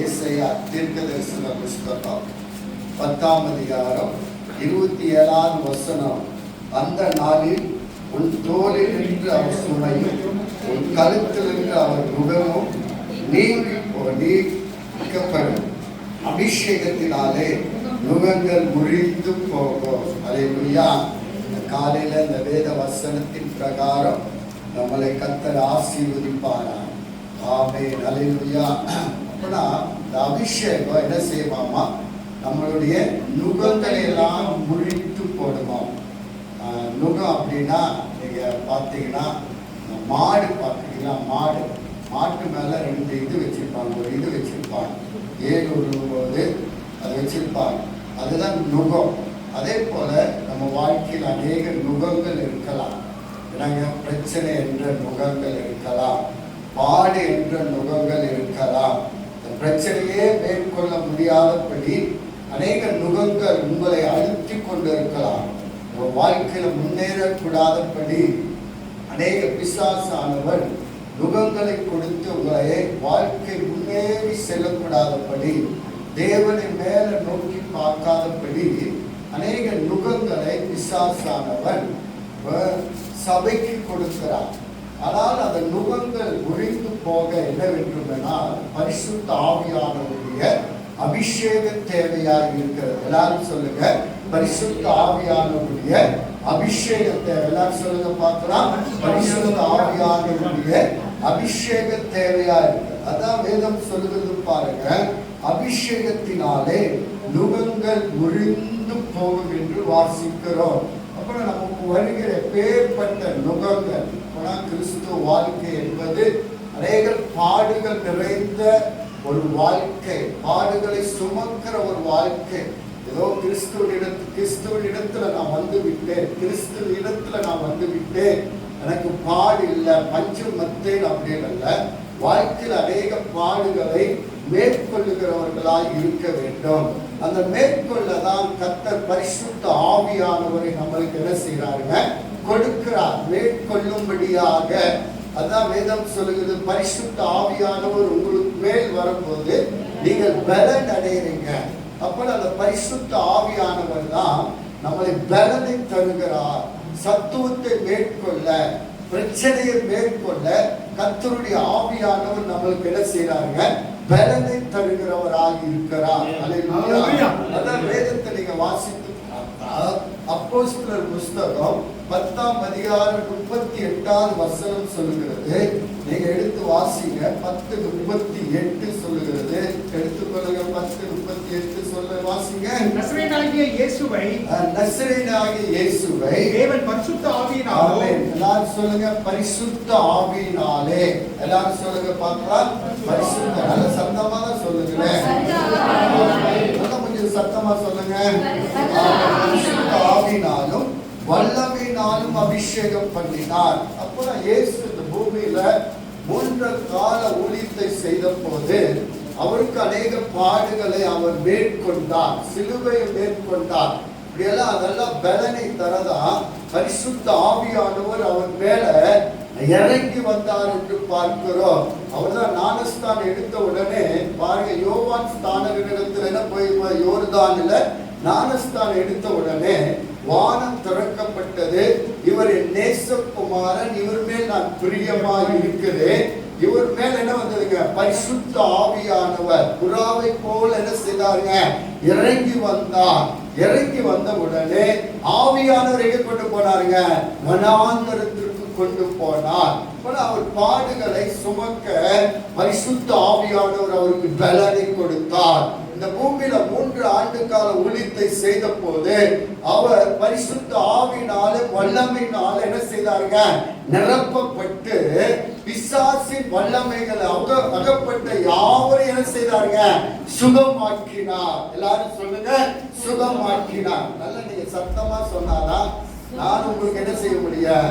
ஏசாயா தீர்க்கதரிசன புஸ்தகம் 10ஆம் அதிகாரம் 27ஆம் வசனம். அந்த நாளில் உன் தோளில் நின்று அவர் சுமையும் உன் கழுத்தில் நின்று அவர் முகமும் நீக்கப்படும். அபிஷேகத்தினாலே நுகங்கள் முறிந்து போகும். அல்லேலூயா. காலையில இந்த வேத வசனத்தின் பிரகாரம் நம்மளை கர்த்தர் ஆசீர்வதிப்பாராம். ஆமென். அல்லேலூயா. அப்பனா இந்த அபிஷேகம் என்ன செய்யுமாமா? நம்மளுடைய நுகங்களை எல்லாம் முறித்து போடுவோம். நுகம் அப்படின்னா நீங்க பார்த்தீங்கன்னா மாடு பார்க்குறீங்களா? மாட்டு மேல 2 இது வச்சிருப்பாங்க. ஒரு இது வச்சிருப்பாங்க, ஏழு உருவும்போது அதை வச்சிருப்பாங்க. அதுதான் நுகம். அதே போல நம்ம வாழ்க்கையில் அநேக நுகங்கள் இருக்கலாம். பிரச்சனை என்ற நுகங்கள் இருக்கலாம், பாடு என்ற நுகங்கள் இருக்கலாம். இந்த பிரச்சனையே மேற்கொள்ள முடியாதபடி அநேக நுகங்கள் உங்களை அழுத்தி கொண்டு இருக்கலாம். உங்கள் வாழ்க்கையில முன்னேறக்கூடாதபடி அநேக பிசாசானவர் நுகங்களை கொடுத்து உங்களை வாழ்க்கை முன்னேறி செல்லக்கூடாதபடி, தேவனை மேல நோக்கி பார்க்காதபடி அநேக நுகங்களை பிசாசானவர் சபைக்கு கொடுக்கிறார். ஆனால் அந்த நுகங்கள் முறிந்து போக என்னவென்றுமென்றால் பரிசுத்த ஆவியானவருடைய அபிஷேக தேவையாக இருக்கிறது. எல்லாரும் சொல்லுங்க, பரிசுத்த ஆவியானவருடைய அபிஷேக தேவை. எல்லாரும் சொல்லுங்க பார்க்கலாம். பரிசுத்த ஆவியானவருடைய அபிஷேக தேவையா இருக்கு. அதான் வேதம் சொல்லுவது பாருங்க, அபிஷேகத்தினாலே நுகங்கள் முறிந்து போகும் என்று வாசிக்கிறோம். அப்புறம் நமக்கு வருகிற பேர்பட்ட நுகங்கள், கிறிஸ்துவ வாழ்க்கை என்பது அநேக பாடுகள் நிறைந்த ஒரு வாழ்க்கை, பாடுகளை சுமக்கிற ஒரு வாழ்க்கை. ஏதோ கிறிஸ்துவினிடத்துல நான் வந்து விட்டேன், கிறிஸ்துவினிடத்துல நான் வந்து விட்டேன், எனக்கு பாடு இல்லை, பஞ்சம் மத்தேன் அப்படின்னு அல்ல. வாழ்க்கையில் அநேக பாடுகளை மேற்கொள்ளுகிறவர்களாய் இருக்க வேண்டும். அந்த மேற்கொள்ளதான் கர்த்தர் பரிசுத்த ஆவியானவரை நம்மளுக்கு என்ன செய்யறாருங்க? கொடுக்கிறார், மேற்கொள்ளும்படியாக. அதான் வேதம் சொல்லுகிறது, பரிசுத்த ஆவியானவர் உங்களுக்கு மேல் வரும்போது நீங்கள் பலன் அடைகிறீங்க. அப்ப அந்த பரிசுத்த ஆவியானவர் தான் நம்மளை பலனை தருகிறார். சத்துவத்தை மேற்கொள்ள, பிரச்சனையை மேற்கொள்ள கர்த்தருடைய ஆவியானவர் நம்மளுக்கு என்ன செய்யறாங்க? பலனை தருகிறவராக இருக்கிறார். அதான் வேதத்தை நீங்க வாசித்து அப்போஸ்தலர் புஸ்தகம் 10ஆம் அதிகாரம் 38ஆம் வசனம் சொல்லுகிறது. நீங்க எடுத்து வாசிங்க. 10:38 சொல்லுகிறது. எடுத்துக்கொள்ளுங்க. 10:38 சொல்ல வாசிங்க. நசரேயனாகிய இயேசுவை தேவன் பரிசுத்த ஆவியினாலே, எல்லாரும் சொல்லுங்க, பரிசுத்த ஆவியினாலே. எல்லாரும் சொல்லுங்க பார்க்கலாம். பரிசுத்த, நல்ல சத்தமா தான் சொல்லுங்களேன், கொஞ்சம் சத்தமா சொல்லுங்க. பரிசுத்த ஆவியினாலும் வல்லமையினாலும் அபிஷேகம் பண்ணினார். அப்போ இயேசு இந்த பூமியில 3 கால ஊழியத்தை செய்த போது அவருக்கு அநேக பாடுகளை அவர் மேற்கொண்டார், சிலுவையை மேற்கொண்டார். இப்படியெல்லாம் அதெல்லாம் பலனை தரதா பரிசுத்த ஆவியானவர் அவர் மேல இறங்கி வந்தார் என்று பார்க்கிறோம். அவர் தான் ஞானஸ்தானம் எடுத்த உடனே பாருங்க, யோவான் ஸ்தானகரிடத்துல என்ன போய் யோர்தானில ஞானஸ்தானம் எடுத்த உடனே வானம் திறக்கப்பட்டது. இவர் என் நேசகுமாரன், இவர் மேல் நான் பிரியமாக இருக்கிறேன். இவர் மேல் என்ன வந்ததுங்க? பரிசுத்த ஆவியானவர் புறாவை போல என்ன செய்தாருங்க? இறங்கி வந்தார். இறங்கி வந்த உடனே ஆவியானவர் எங்க கொண்டு போனாருங்க? வனாந்தரத்திற்கு கொண்டு போனார். அவர் பாடுகளை சுமக்க பரிசுத்த ஆவியானவர் அவருக்கு பலனை கொடுத்தார். இந்த பூமியில 3 ஆண்டு கால ஊழியத்தை செய்த போது அவர் பரிசுத்த ஆவியினால வல்லமையினால என்ன செய்தாருங்க? நிரப்பப்பட்டு பிசாசின் வல்லமைகள் அகப்பட்ட யாவரையும் என்ன செய்தாருங்க? சுகமாக்கினார். எல்லாரும் சொல்லுங்க, சுகமாக்கினார். நல்ல நீங்க சத்தமா சொன்னாதான் நான் உங்களுக்கு என்ன செய்ய முடியும்?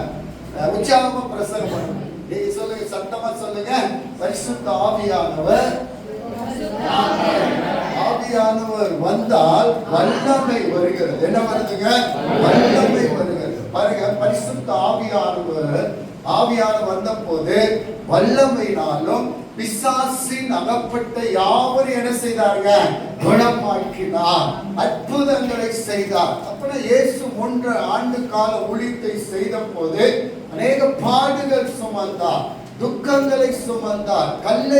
உற்சாகமா பிரசங்கம் பண்ணுங்க. நீங்க சொல்லுங்க, சத்தமா சொல்லுங்க. பரிசுத்த ஆவியானவர் வந்தால் வல்லமை வருகிறது. என்ன வருதுங்க? வல்லமை வருகிறது. பாருங்க, பரிசுத்த ஆவியானவர் ஆவியானவர் வந்த போது வல்லமையினாலும் பிசாசின் அகப்பட்ட யாவரும் என்ன செய்தாங்க? குணமாக்கினார், அற்புதங்களை செய்தார். அப்ப இயேசு 3 ஆண்டு கால ஊழியத்தை செய்த போது அநேக பாடுகள் சுமந்தார், துக்கங்களை சுமந்தார், கல்ல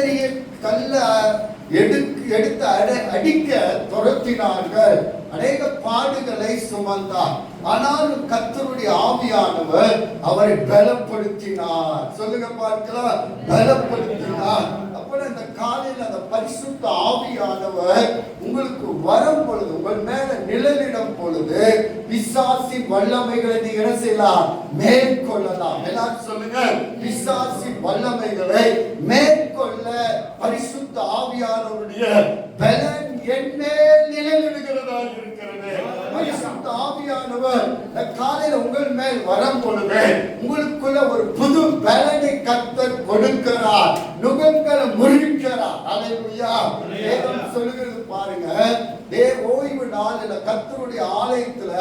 எடுத்து அடிக்க துரத்தினார்கள், அநேக பாடுகளை சுமந்தார். ஆனாலும் கர்த்தருடைய ஆவியானவர் அவரை பலப்படுத்தினார். சொல்லுங்க பார்க்கலாம், பலப்படுத்தினார். அப்ப இந்த காலையில் அந்த பரிசுத்த ஆவியானவர் உங்களுக்கு வரும் பொழுது, உங்கள் மேல நிழலிடும் பொழுது, பிசாசின் வல்லமைகளை நீங்க என்ன செய்யலாம்? மேற்கொள்ளலாம். எல்லாரும் சொல்லுங்க, பிசாசின் வல்லமைகளை மேற்கொள்ள பரிசுத்த ஆவியானவருடைய பலன் என்மேல் நிழலிடுகிறதா இருக்கிறது. பரிசுத்த ஆவியானவர் காலையில உங்கள் மேல் வரும் பொழுது உங்களுக்குள்ள ஒரு புது பலனை கர்த்தர் கொடுக்கிறார், நுகங்களை முறிக்கிறார். அல்லேலூயா. வேதம் சொல்லுகிறது பாருங்க, ஓய்வு நாளில கர்த்தருடைய ஆலயத்துல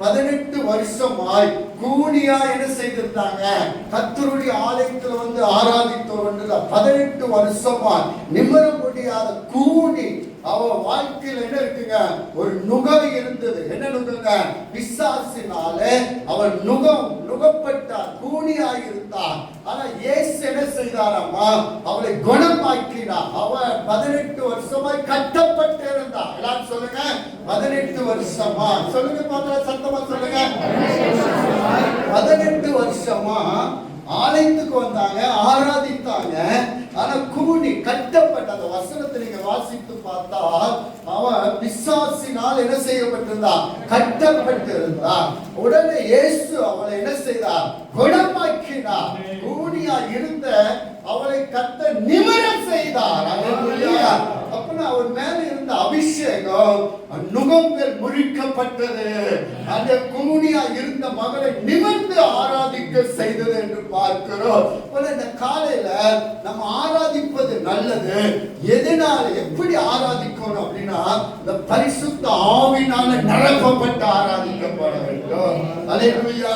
18 வருஷமாய் கூனியா என்ன செய்திருந்தாங்க? கர்த்தருடைய ஆலயத்துல வந்து ஆராதித்தவர் 18 வருஷமாய் நிமிர முடியாத கூனி அவ வாழ்க்கையில் என்ன இருக்குங்க? ஒரு நுகம் இருந்தது. என்ன நுகங்க? பிசாசினாலே அவன் நுகப்பட்டார், கூனியாய் இருந்தார். ஆனா இயேசு என்ன செய்தாராமா? அவளை குணமாக்கினார். அவ 18 வருஷமாய் கட்டப்பட்டு இருந்தார். எல்லாரும் சொல்லுங்க, 18 வருஷமா. சொல்லுங்க பார்க்கலாம், சத்தமா சொல்லுங்க. 18 வருஷமா ஆலயத்துக்கு வந்தாங்க, ஆராதித்தாங்க. ஆனா கூனி கட்டப்பட்ட அந்த வசனத்தை நீங்க வாசித்து பார்த்தா அவன் பிசாசினால் என்ன செய்யப்பட்டிருந்தா? கட்டப்பட்டிருந்தா. உடனே இயேசு அவளை என்ன செய்தார்? குணமாக்கினார். கூனியா இருந்த அவளை கர்த்தர் நிமிர செய்தார். அல்லேலூயா. அப்பனா அவர் மேல இருந்த அபிஷேகம் நுகங்கள் முறிக்கப்பட்டது. அந்த கூனியா இருந்த மகளை நிமிர்ந்து ஆராதிக்க செய்தது என்று பார்க்கிறோம். இந்த காலையில நம்ம ஆராதிப்பது நல்லது. எதனால, எப்படி ஆராதிக்கணும் அப்படின்னா, இந்த பரிசுத்த ஆவியினால நிரப்பப்பட்டு ஆராதிக்கப்பட வேண்டும். அல்லேலூயா.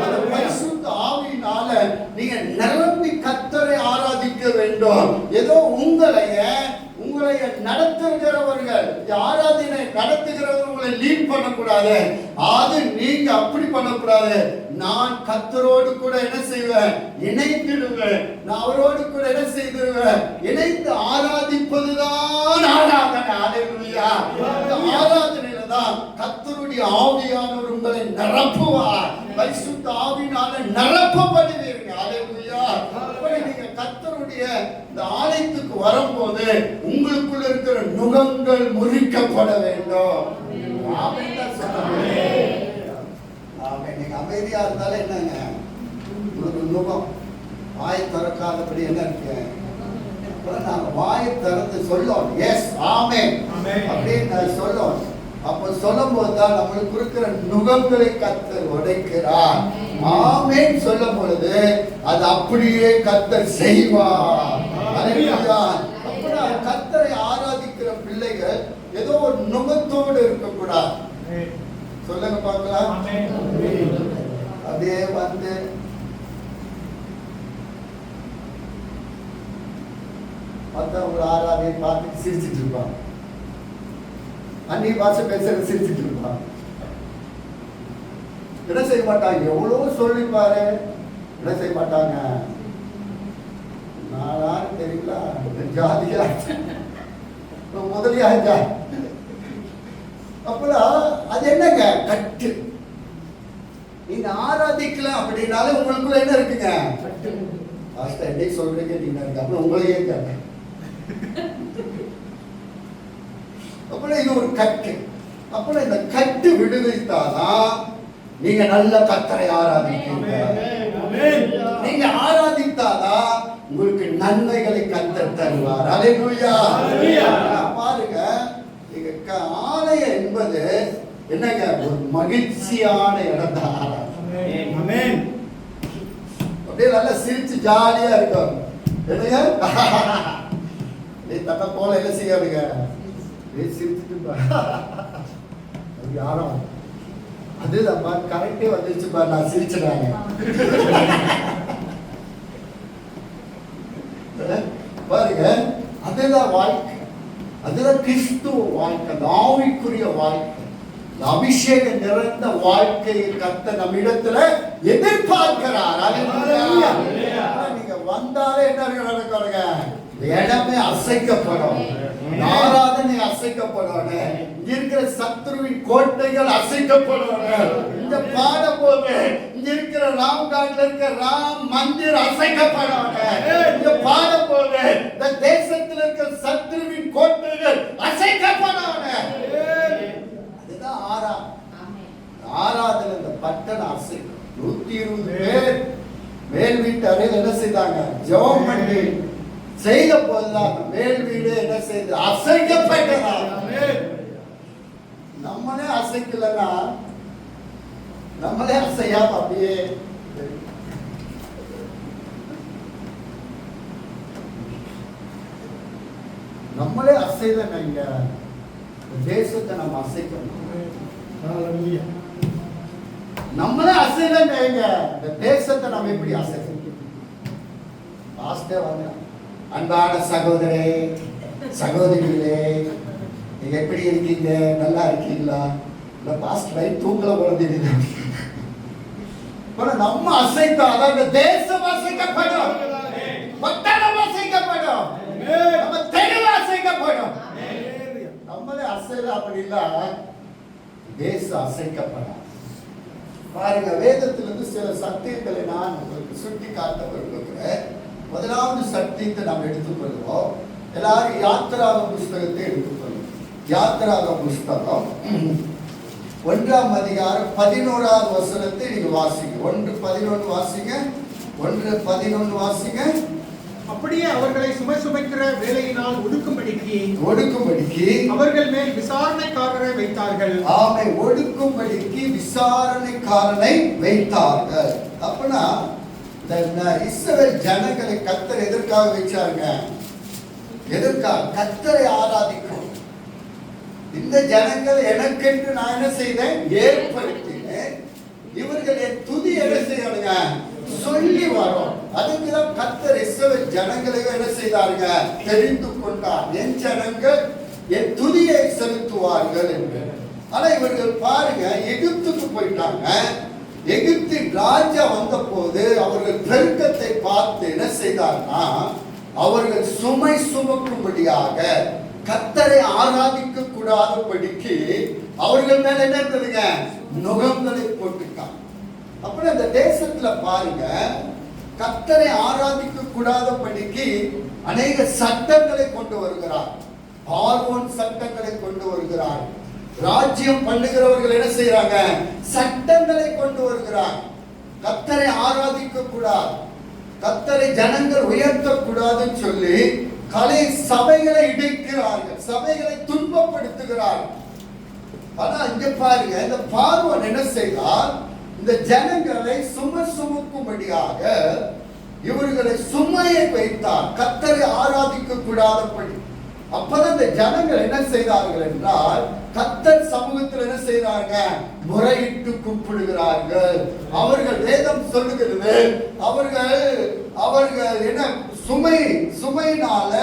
அந்த பரிசுத்த ஆவியினால நீங்க நிரம்பி கர்த்தரை ஆராதிக்க வேண்டும். ஏதோ உங்களை நடத்துகிறவர்கள், ஆராதனை நடத்துகிறவர்கள் உங்களை லீட் பண்ணக்கூடாது. அது நீங்க அப்படி பண்ணக்கூடாது. நான் கர்த்தரோடு கூட என்ன செய்வேன்? இணைத்திடுவேன். நான் அவரோடு கூட என்ன செய்திருவேன்? இணைந்து ஆராதிப்பதுதான் ஆராதனை. அல்லேலூயா. இந்த ஆராதனையில தான் கர்த்தருடைய ஆவியானவர் உங்களை நிரப்புவார். பரிசுத்த ஆவியினால நிரப்பப்படுவீர்கள். அல்லேலூயா. நீங்க கர்த்தருடைய இந்த ஆலயத்துக்கு வரும்போது உங்களுக்குள்ள இருக்கிற நுகங்கள் முறிக்கப்பட வேண்டும். ஆமென் தான் சொல்லுங்க. ஆமென். நீங்க அமைதியா இருந்தாலும் என்னங்க? உங்களுக்கு நுகம் வாய் திறக்காதபடி என்ன இருக்கு? நாங்க வாயை திறந்து சொல்லணும், எஸ் ஆமென் அப்படின்னு சொல்லணும். அப்ப சொல்லும் போதுதான் நம்மளுக்கு இருக்கிற நுகங்களை கர்த்தர் உடைக்கிறார். ஆமென் சொல்லும் பொழுது அது அப்படியே கர்த்தர் செய்வார். அல்லேலூயா. அப்ப கர்த்தரை ஆராதிக்கிற பிள்ளைகள் ஏதோ ஒரு நுகத்தோடு இருக்கக்கூடாது. சொல்லுங்க பார்க்கலாம். அப்படியே வந்து மற்றவங்க ஆராதனை பார்த்து சிரிச்சிட்டு இருப்பாங்க, அந்நிய பாஷை பேசுறது சிரிச்சிட்டு இருப்பாங்க. என்ன செய்ய மாட்டாங்க? எவ்வளவு சொல்லிப்பாரு, என்ன செய்ய மாட்டாங்க? நானும் தெரியுங்களா, ஜாதியா முதலியா. அப்பதான் அது என்னங்க? கட்டு. நீங்க ஆராதிக்கல அப்படின்னாலும் உங்களுக்குள்ள என்ன இருக்குங்க? என்னைக்கு சொல்றீங்க நீங்க? அப்புறம் உங்களையே கேட்க. அப்புறம் இது ஒரு கட்டு. அப்புறம் இந்த கட்டு விடுவித்தாதான் நீங்க நல்ல கர்த்தரை ஆராதிப்பீங்க. நீங்க ஆராதித்தாதான் உங்களுக்கு நன்மைகளை கர்த்தர் தருவார். அல்லேலூயா. பாருங்க, நீங்க ஆலயம் என்பது என்னங்க? ஒரு மகிழ்ச்சியான இடம் தான். அப்படியே நல்லா சிரிச்சு ஜாலியா இருக்கும். என்னங்க? நீ தன்னை போல என்ன செய்யாதுங்க? சிரிச்சுட்டு யாரும் அதுதான் கரெக்டே வந்துருச்சு பாரு, நான் சிரிச்சுறாங்க. பாருங்க, அதுதான் வாழ்க்கை, அதுதான் கிறிஸ்துவ வாழ்க்கை, ஆவிக்குரிய வாழ்க்கை, அபிஷேகம் நிறைந்த வாழ்க்கையை கர்த்தர் நம்மிடத்துல எதிர்பார்க்கிறார். அல்லேலூயா. நீங்க வந்தாலே என்ன நடக்குங்க, இடமே அசைக்கப்படும், ஆராதனை அசைக்கப்படும், இங்க இருக்கிற சத்துருவின் கோட்டைகள் அசைக்கப்படும். இந்த பாட போது இங்க இருக்கிற ராம்காட்ல இருக்கிற ராம் மந்திர் அசைக்கப்படும். இங்க பாட போது இந்த தேசத்தில் இருக்கிற சத்துருவின் கோட்டைகள் அசைக்கப்படும். அதுதான் ஆராதனை. இந்த பட்டணம் அசைக்கும். 120 பேர் மேல் வீட்டு அறையில் என்ன செய்தாங்க, ஜெபம் பண்ணி செய்த போதுதான் மேல் வீடு என்ன செய்து அசைக்கப்பட்டதா. நம்மளே அசைக்கலன்னா, நம்மளே அசையாம அப்படியே நம்மளே அசைதான் இங்க தேசத்தை நம்ம அசைக்கணும். நம்மளே அசைதான் இந்த தேசத்தை நம்ம எப்படி அசைக்கணும். லாஸ்டே வாங்க, அன்பான சகோதரே சகோதரிகளே, நீங்க எப்படி இருக்கீங்க, நல்லா இருக்கீங்களா? இல்ல பாஸ்ட் ரைட் தூங்கல போல தெரியுது. நம்ம அசைத்தாதான் இந்த தேசம் அசைக்கப்படும், பட்டணம் அசைக்கப்படும், நம்ம தெருவு அசைக்கப்படும். நம்மளே அசைல அப்படி இல்ல, தேசம் அசைக்கப்படும். பாருங்க, வேதத்திலிருந்து சில சத்தியங்களை நான் உங்களுக்கு சுட்டி காட்ட விரும்புகிறேன். முதலாவது சத்தியத்தை நாம் எடுத்துக்கொள்வோம். எல்லாரும் யாத்திராகம் புஸ்தகத்தை எடுத்துக்கொள்வோம். யாத்திராகம் புஸ்தகம் 1ஆம் அதிகாரம் 11ஆவது வசனத்தை நீங்க வாசிங்க. 1:11 வாசிங்க. 1:11 வாசிங்க. அப்படியே அவர்களை சுமை சுமைக்கிற வேலையினால் ஒடுக்கும்படிக்கு அவர்கள் மேல் விசாரணைக்காரரை வைத்தார்கள். ஆமை, ஒடுக்கும்படிக்கு விசாரணைக்காரனை வைத்தார்கள். அப்பனா இஸ்ரவேல் ஜனங்களை கர்த்தர் எதற்காக வச்சாங்க? எதற்காக? கர்த்தரை ஆராதிக்கும். இந்த ஜனங்கள் எனக்கென்று நான் என்ன செய்தேன், ஏற்படுத்தினேன். இவர்கள் என் துதி என்ன செய்யணுங்க, சொல்லி வரும். அதுக்குதான் கர்த்தர் இஸ்ரவேல் ஜனங்களை என்ன செய்தாருங்க, தெரிந்து கொண்டார். என் ஜனங்கள் என் துதியை செலுத்துவார்கள் என்று. ஆனா இவர்கள் பாருங்க, எகிப்துக்கு போயிட்டாங்க. எகிப்தின் ராஜா வந்த போது அவர்கள் பெருக்கத்தை பார்த்து என்ன செய்தார்னா, அவர்கள் சுமை சுமக்கும்படியாக கர்த்தரை ஆராதிக்க கூடாதபடிக்கு அவர்கள் மேல என்ன இருந்ததுங்க, நுகங்களை போட்டுட்டாங்க. அப்புறம் அந்த தேசத்துல பாருங்க, கர்த்தரை ஆராதிக்க கூடாதபடிக்கு அநேக சட்டங்களை கொண்டு வருகிறார். பார்வோன் சட்டங்களை கொண்டு வருகிறார். ராஜ்யம் பண்ணுகிறவர்கள் என்ன செய்யறாங்க, சட்டங்களை கொண்டு வருகிறார். கர்த்தரை ஆராதிக்க கூடாது, கர்த்தரை ஜனங்கள் உயர்த்த கூடாதுன்னு சொல்லி கலை சபைகளை இடிக்கிறார்கள், சபைகளை துன்பப்படுத்துகிறார்கள். ஆனா இங்க பாருங்க, இந்த பார்வோன் என்ன செய்தார், இந்த ஜனங்களை சுமக்கும்படியாக இவர்களை சுமையை வைத்தார், கர்த்தரை ஆராதிக்க கூடாதபடி. அப்பதான் இந்த ஜனங்கள் என்ன செய்தார்கள் என்றால், கர்த்தர் சமூகத்தில் என்ன செய்றாங்க, முறையிட்டு கூப்பிடுகிறார்கள். அவர்கள் வேதம் சொல்லுகிறது, அவர்கள் என்ன சுமையினால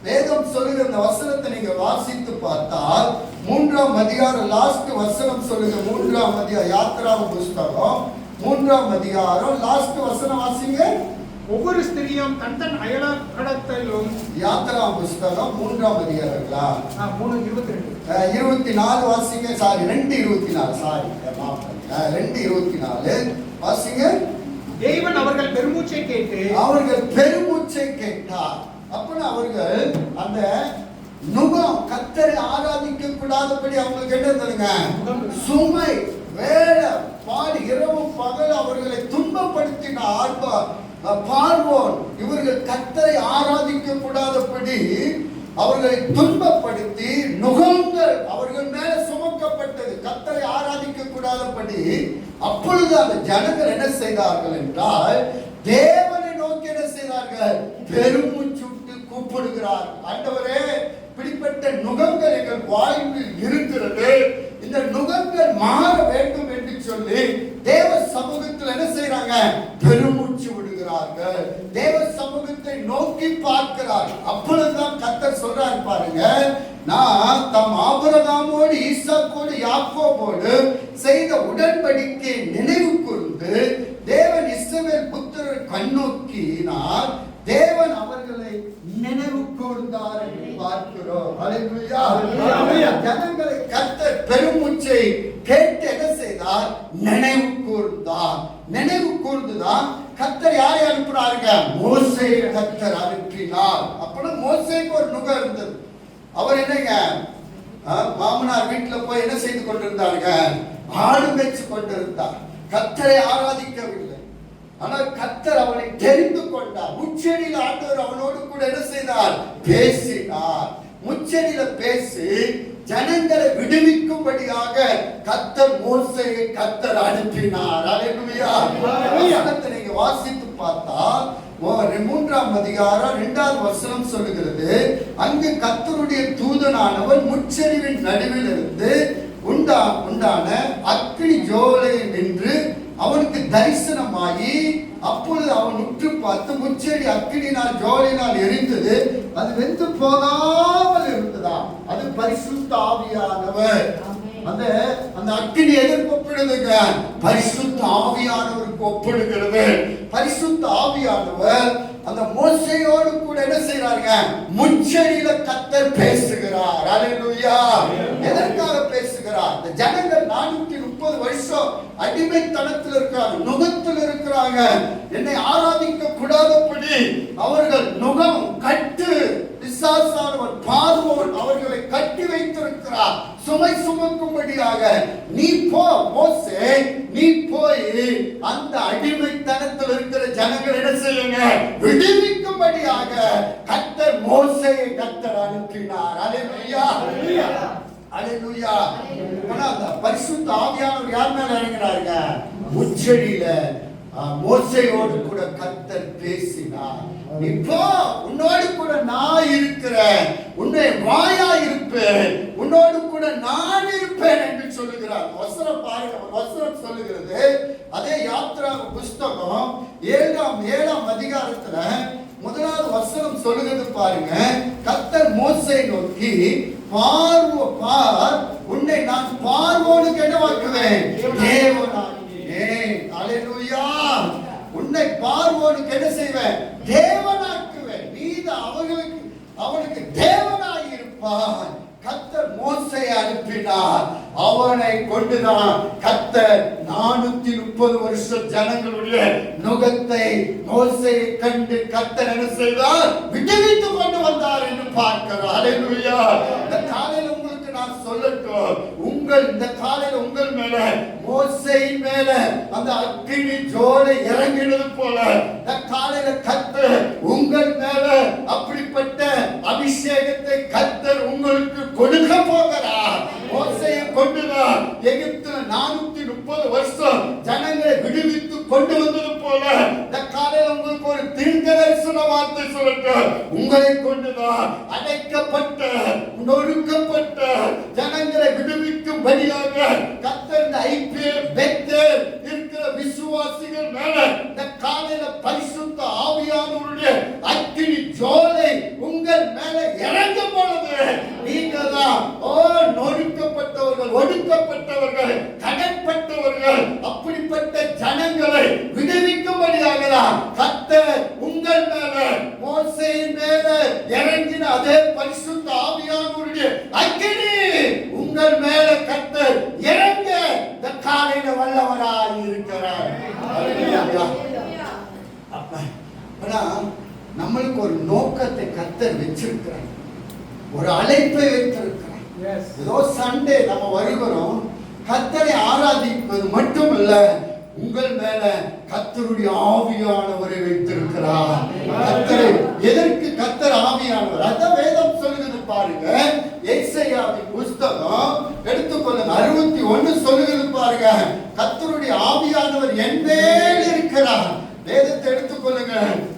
வேதம் சொல்லுகிற இந்த வசனத்தை நீங்க வாசித்து பார்த்தால் 3ஆம் அதிகாரம் லாஸ்ட் வசனம் சொல்லுங்க. 3ஆம் அதிகாரம் யாத்திராகம் புஸ்தகம் 3ஆம் அதிகாரம் லாஸ்ட் வசனம் வாசிங்க. ஒவ்வொரு ஸ்திரியும் தன் அயலாக்கடத்திலும். யாத்திராகம் புஸ்தகம் 3ஆம் அதிகாரங்களா? 3:22 வாசிங்க. சாரி 2:24, சாரி 2:24 வாசிங்க. தேவன் அவர்கள் பெருமூச்சை கேட்டார். அப்ப அவர்கள் அந்த நுகம் கர்த்தரை ஆராதிக்க கூடாதபடி அவங்களுக்கு என்ன இருந்ததுங்க, சுமை வேலை பாடி இரவு பகல் அவர்களை துன்பப்படுத்தினார் பார்வோன். இவர்கள் கர்த்தரை ஆராதிக்க கூடாதபடி அவர்களை துன்பப்படுத்தி நுகங்கள் அவர்கள் மேல சுமக்கப்பட்டது, கர்த்தரை ஆராதிக்க கூடாதபடி. அப்பொழுது அந்த ஜனங்கள் என்ன செய்தார்கள் என்றால், தேவனை நோக்கி என்ன செய்தார்கள், பெருமூச்சு விட்டு கூப்பிடுகிறார்கள். ஆண்டவரே, இப்படிப்பட்ட நுகங்கள் எங்கள் வாழ்வில் இருக்கிறது, இந்த நுகங்கள் மாற வேண்டும் என்று சொல்லி தேவ சமூகத்தில் என்ன செய்யறாங்க, பெருமூச்சு விடுகிறார்கள். தேவ சமூகத்தை நோக்கி நோக்கி பார்க்கிறார். அப்பொழுதுதான் கர்த்தர் சொல்றார் பாருங்க, நான் தம் ஆபிரகாமோடு ஈசாக்கோடு யாக்கோபோடு செய்த உடன்படிக்கை நினைவு கூர்ந்து தேவன் இஸ்ரவேல் புத்திரரை கண்ணோக்கினார், தேவன் அவர்களை நினைவு கூர்ந்தார் என்று பார்க்கிறோம். அல்லேலூயா. ஜனங்களை கர்த்தர் பெருமூச்சை கேட்டு என்ன செய்தார்? நினைவு கூர்ந்தார். நினைவு கூர்ந்துதான் கர்த்தர் யாரை அனுப்பினாருங்க? மோசேயை கர்த்தர் அனுப்பினார். அப்பதான் மோசேக்கு ஒரு நுகம் இருந்தது. அவர் என்னங்க, மாமனார் வீட்டுல போய் என்ன செய்து கொண்டிருந்தாருங்க? ஆடு மேய்ச்சு கொண்டிருந்தார். கர்த்தரை ஆராதிக்கவில்லை. ஆனால் கர்த்தர் அவனை தெரிந்து கொண்டார். முச்செடியில் ஆண்டவர் அவனோடு கூட என்ன செய்தார்? பேசினார். முச்செடியில பேசி ஜனங்களை விடுவிக்கும்படியாக கர்த்தர் மோசேயை கர்த்தர் அனுப்பினார். அல்லேலூயா. வசனத்தை நீங்க வாசித்து பார்த்தா 3ஆம் அதிகாரம் 2வது வசனம் சொல்லுகிறது, அங்கு கர்த்தருடைய தூதனானவர் முச்செடியின் நடுவில் இருந்து உண்டான அக்கினி ஜுவாலையில் நின்று அவனுக்கு தரிசனமாகி, அப்பொழுது அவன் உற்று பார்த்து முச்செடி அக்கினினால் ஜுவாலையினால் எரிந்தது, அது வெந்து போகாமல் இருந்ததா. அது பரிசுத்த ஆவியானவர். அந்த அக்கினி எதற்கு ஒப்பிடுதுங்க? பரிசுத்த ஆவியானவருக்கு ஒப்பிடுகிறது. பரிசுத்த ஆவியானவர் அந்த மோசேயோடு கூட என்ன செய்றாருங்க? முச்செடியில கர்த்தர் பேசுகிறார். அல்லேலூயா. எதற்காக பேசுகிறார்? இந்த ஜனங்கள் 430 வருஷம் அடிமைத்தனத்தில் இருக்கிறாங்க, நுகத்தில் இருக்கிறாங்க. என்னை ஆராதிக்க கூடாதபடி அவர்கள் நுகம் கட்டு பிசாசானவன் பார்வோன் அவர்களை கட்டி வைத்திருக்கிறார், சுமை சுமக்கும்படியாக. நீ போ மோசே, நீ போய் அந்த அடிமைத்தனத்தில் இருக்கிற ஜனங்கள் என்ன செய்யுங்க? விடுவிக்கும்படியாக கர்த்தர் மோசேயை கர்த்தர் அனுப்பினார். அல்லேலூயா. அல்லேலூயா. அந்த பரிசுத்த ஆவியானவர் யார் மேல இறங்கினாருங்க? முச்செடியில மோசேயோடு கூட கர்த்தர் பேசினார். இப்போ உன்னோடு கூட நான் இருக்கிறேன், உன்னை வாயா இருப்பேன், உன்னோடு கூட நான் இருப்பேன் என்று சொல்லுகிறார். வசனம் பாருங்க, வசனம் சொல்லுகிறது. அதே யாத்ரா புஸ்தகம் 7ஆம் அதிகாரத்துல 1வது வசனம் சொல்லுகிறது பாருங்க. கர்த்தர் மோசேயை நோக்கி, உன்னை நான் பார்வோனுக்கு என்னவாக்குவேன்? தேவனாக்குவேன். அல்லேலூயா. உன்னை பார்வோனுக்கு என்ன செய்வேன்? தேவனாக்குவேன். நீதான் அவனுக்கு தேவனாய் இருப்பான். கர்த்தர் மோசேயை அனுப்பினார். அவனை கொண்டுதான் கர்த்தர் 430 வருஷம் ஜனங்களுடைய நுகத்தை மோசேயை கண்டு கர்த்தர் என்ன செய்தார்? விடுவித்து கொண்டு வந்தார் என்று பார்க்கிறோம். அல்லேலூயா. இந்த காலையில் உங்களுக்கு நான் சொல்லட்டும், இந்த காலையில் உங்கள் மேல மோசேயின் மேல அந்த அக்கினி ஜுவாலை இறங்கினது போல இந்த காலையில கர்த்தர் உங்கள் மேல அப்படிப்பட்ட அபிஷேகத்தை கர்த்தர் உங்களுக்கு கொடுக்க போகிறார். மோசேயை கொண்டுதான் எகிப்துல 430 வருஷம் ஜனங்களை விடுவித்து கொண்டு வந்தது போல இந்த காலையில் உங்களுக்கு ஒரு தீர்க்கதரிசன வார்த்தை சொல்லட்டும். உங்களை கொண்டுதான் அடைக்கப்பட்ட நொறுக்கப்பட்ட ஜனங்களை விடுவிக்கும்படியாக கர்த்தர் இந்த பெத்தேல் இருக்கிற விசுவாசிகள் மேல இந்த காலையில பரிசுத்த ஆவியானவருடைய அக்கினி ஜுவாலை உங்கள் மேல இறங்கும் பொழுது நீங்க தான் நொறுக்கப்பட்டவர்கள், ஒடுக்கப்பட்டவர்கள், கடன்பட்டவர்கள், அப்படிப்பட்ட ஜனங்களை விடுவிக்கும்படியாக கர்த்தர் உங்கள் மேல மோசேயின் மேல இறங்கின அதே பரிசுத்த ஆவியானவருடைய அக்கினி உங்கள் மேல கர்த்தர் இறங்க இந்த காலையில வல்லவராய் இருக்கிறார். நம்மளுக்கு ஒரு நோக்கத்தை கர்த்தர் வச்சிருக்கிறார், ஒரு அழைப்பை வைத்திருக்கிறார். ஏதோ சண்டே நம்ம வருகிறோம், கர்த்தரை ஆராதிப்பது மட்டுமல்ல, உங்கள் மேல கர்த்தருடைய ஆவியானவரை வைத்திருக்கிறார். கர்த்தரை எதற்கு கர்த்தர் ஆவியானவர்? அதான் வேதம் சொல்லுகிறது பாருங்க. ஏசாயாவின் புஸ்தகம் எடுத்துக்கொள்ளுங்க, 61 சொல்லுகிறது பாருங்க. கர்த்தருடைய ஆவியானவர் என் மேல் இருக்கிறார். வேதத்தை எடுத்துக்கொள்ளுங்க,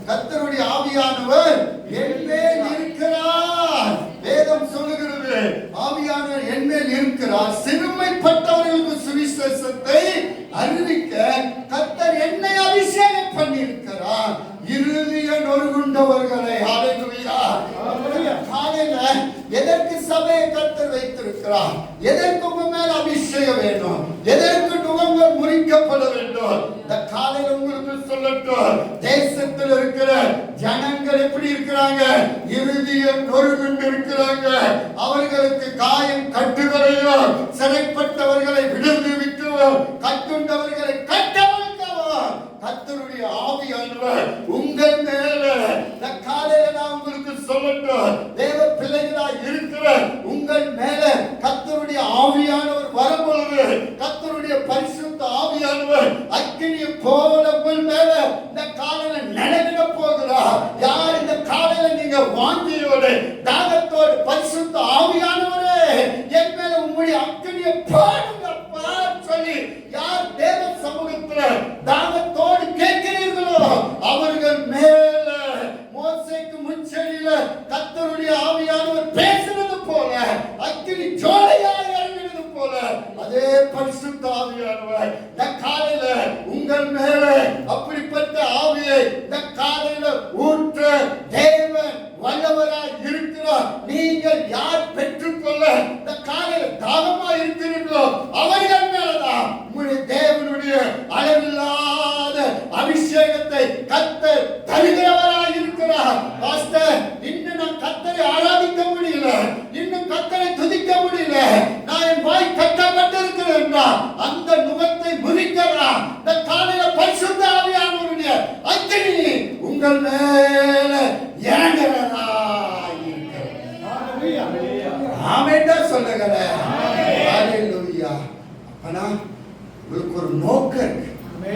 கர்த்தருடைய ஆவியானவர் என் மேல் இருக்கிறார். வேதம் சொல்லுகிறது ஆவியானவர் என் மேல் இருக்கிறார், சிறுமைப்பட்டவர்களுக்கு சுவிசேஷத்தை அறிவிக்க கர்த்தர் என்னை அபிஷேகம் பண்ணி இருக்கிறார், இருதய நொறுங்குண்டவர்களை ஹalleluya. காலையில எதற்கு சபையை கர்த்தர் வைத்திருக்கிறார்? எதற்கு உங்க மேல அபிஷேகம் வேண்டும்? எதற்கு நுகங்கள் முறிக்கப்பட வேண்டும்? இந்த காலையில உங்களுக்கு சொல்லட்டும், தேசத்தில் இருக்கிற ஜனங்கள் எப்படி இருக்கிறாங்க? இருதயம் நொறுங்குண்டு இருக்கிறாங்க. அவர்களுக்கு காயம் கட்டுகளையும், சிறைப்பட்டவர்களை விடுவிக்கவும், கட்டுண்டவர்களை கட்டவிழ்க்கவும் கர்த்தருடைய ஆவியானவர் உங்கள் மேல இந்த காலையில நான் உங்களுக்கு சொல்லட்டும், தேவ பிள்ளைகளாய் இருக்கிற உங்கள் மேல கர்த்தருடைய ஆவியானவர் வரும்பொழுது கர்த்தருடைய பரிசுத்த ஆவியானவர் அக்கினியை போல உங்கள் மேல இந்த காலையில நிலைநிட போகிறார். யார் இந்த காலையில நீங்க வாஞ்சியோட தாகத்தோடு பரிசுத்த ஆவியானவரே என் மேல உங்களுடைய அக்கினியை போடுங்கப்பா சொல்லி யார் தேவ சமூகத்துல தாகத்தோடு கேட்கிறீர்களோ அவர்கள் மேல மோசேக்கு முச்செடியில கர்த்தருடைய ஆவியானவர் பேசுறது போல, அக்கினி ஜோலையாக இறங்கினது போல, அதே பரிசுத்த ஆவியானவர் இந்த காலையில உங்கள் மேல அப்படிப்பட்ட ஆவியை இந்த காலையில ஊற்ற தேவன் வல்லவராய் இருக்கிறார். நீங்கள் யார் பெற்றுக்கொள்ள இந்த காலையில தாகமா இருக்கிறீர்களோ அவர்கள் மேலதான் உங்களுடைய தேவனுடைய அளவில்லாத அபிஷேகத்தை கர்த்தர் தருகிறவராய் இருக்கிறார். பாஸ்டர், இன்னும் நான் கர்த்தரை ஆராதிக்க முடியல, இன்னும் கர்த்தரை துதிக்க முடியல, நான் என் வாய் கட்டப்பட்டிருக்கிறேன் என்றால் அந்த நுகத்தை முறிக்கிறார். இந்த காலையில பரிசுத்த ஆவியானவருடைய அக்கினி உங்கள் மேல இறங்குகிறதா ஆமென் சொல்லுகிறேன். ஹalleluya. அப்பனா உங்களுக்கு ஒரு நோக்கம் இருக்கு,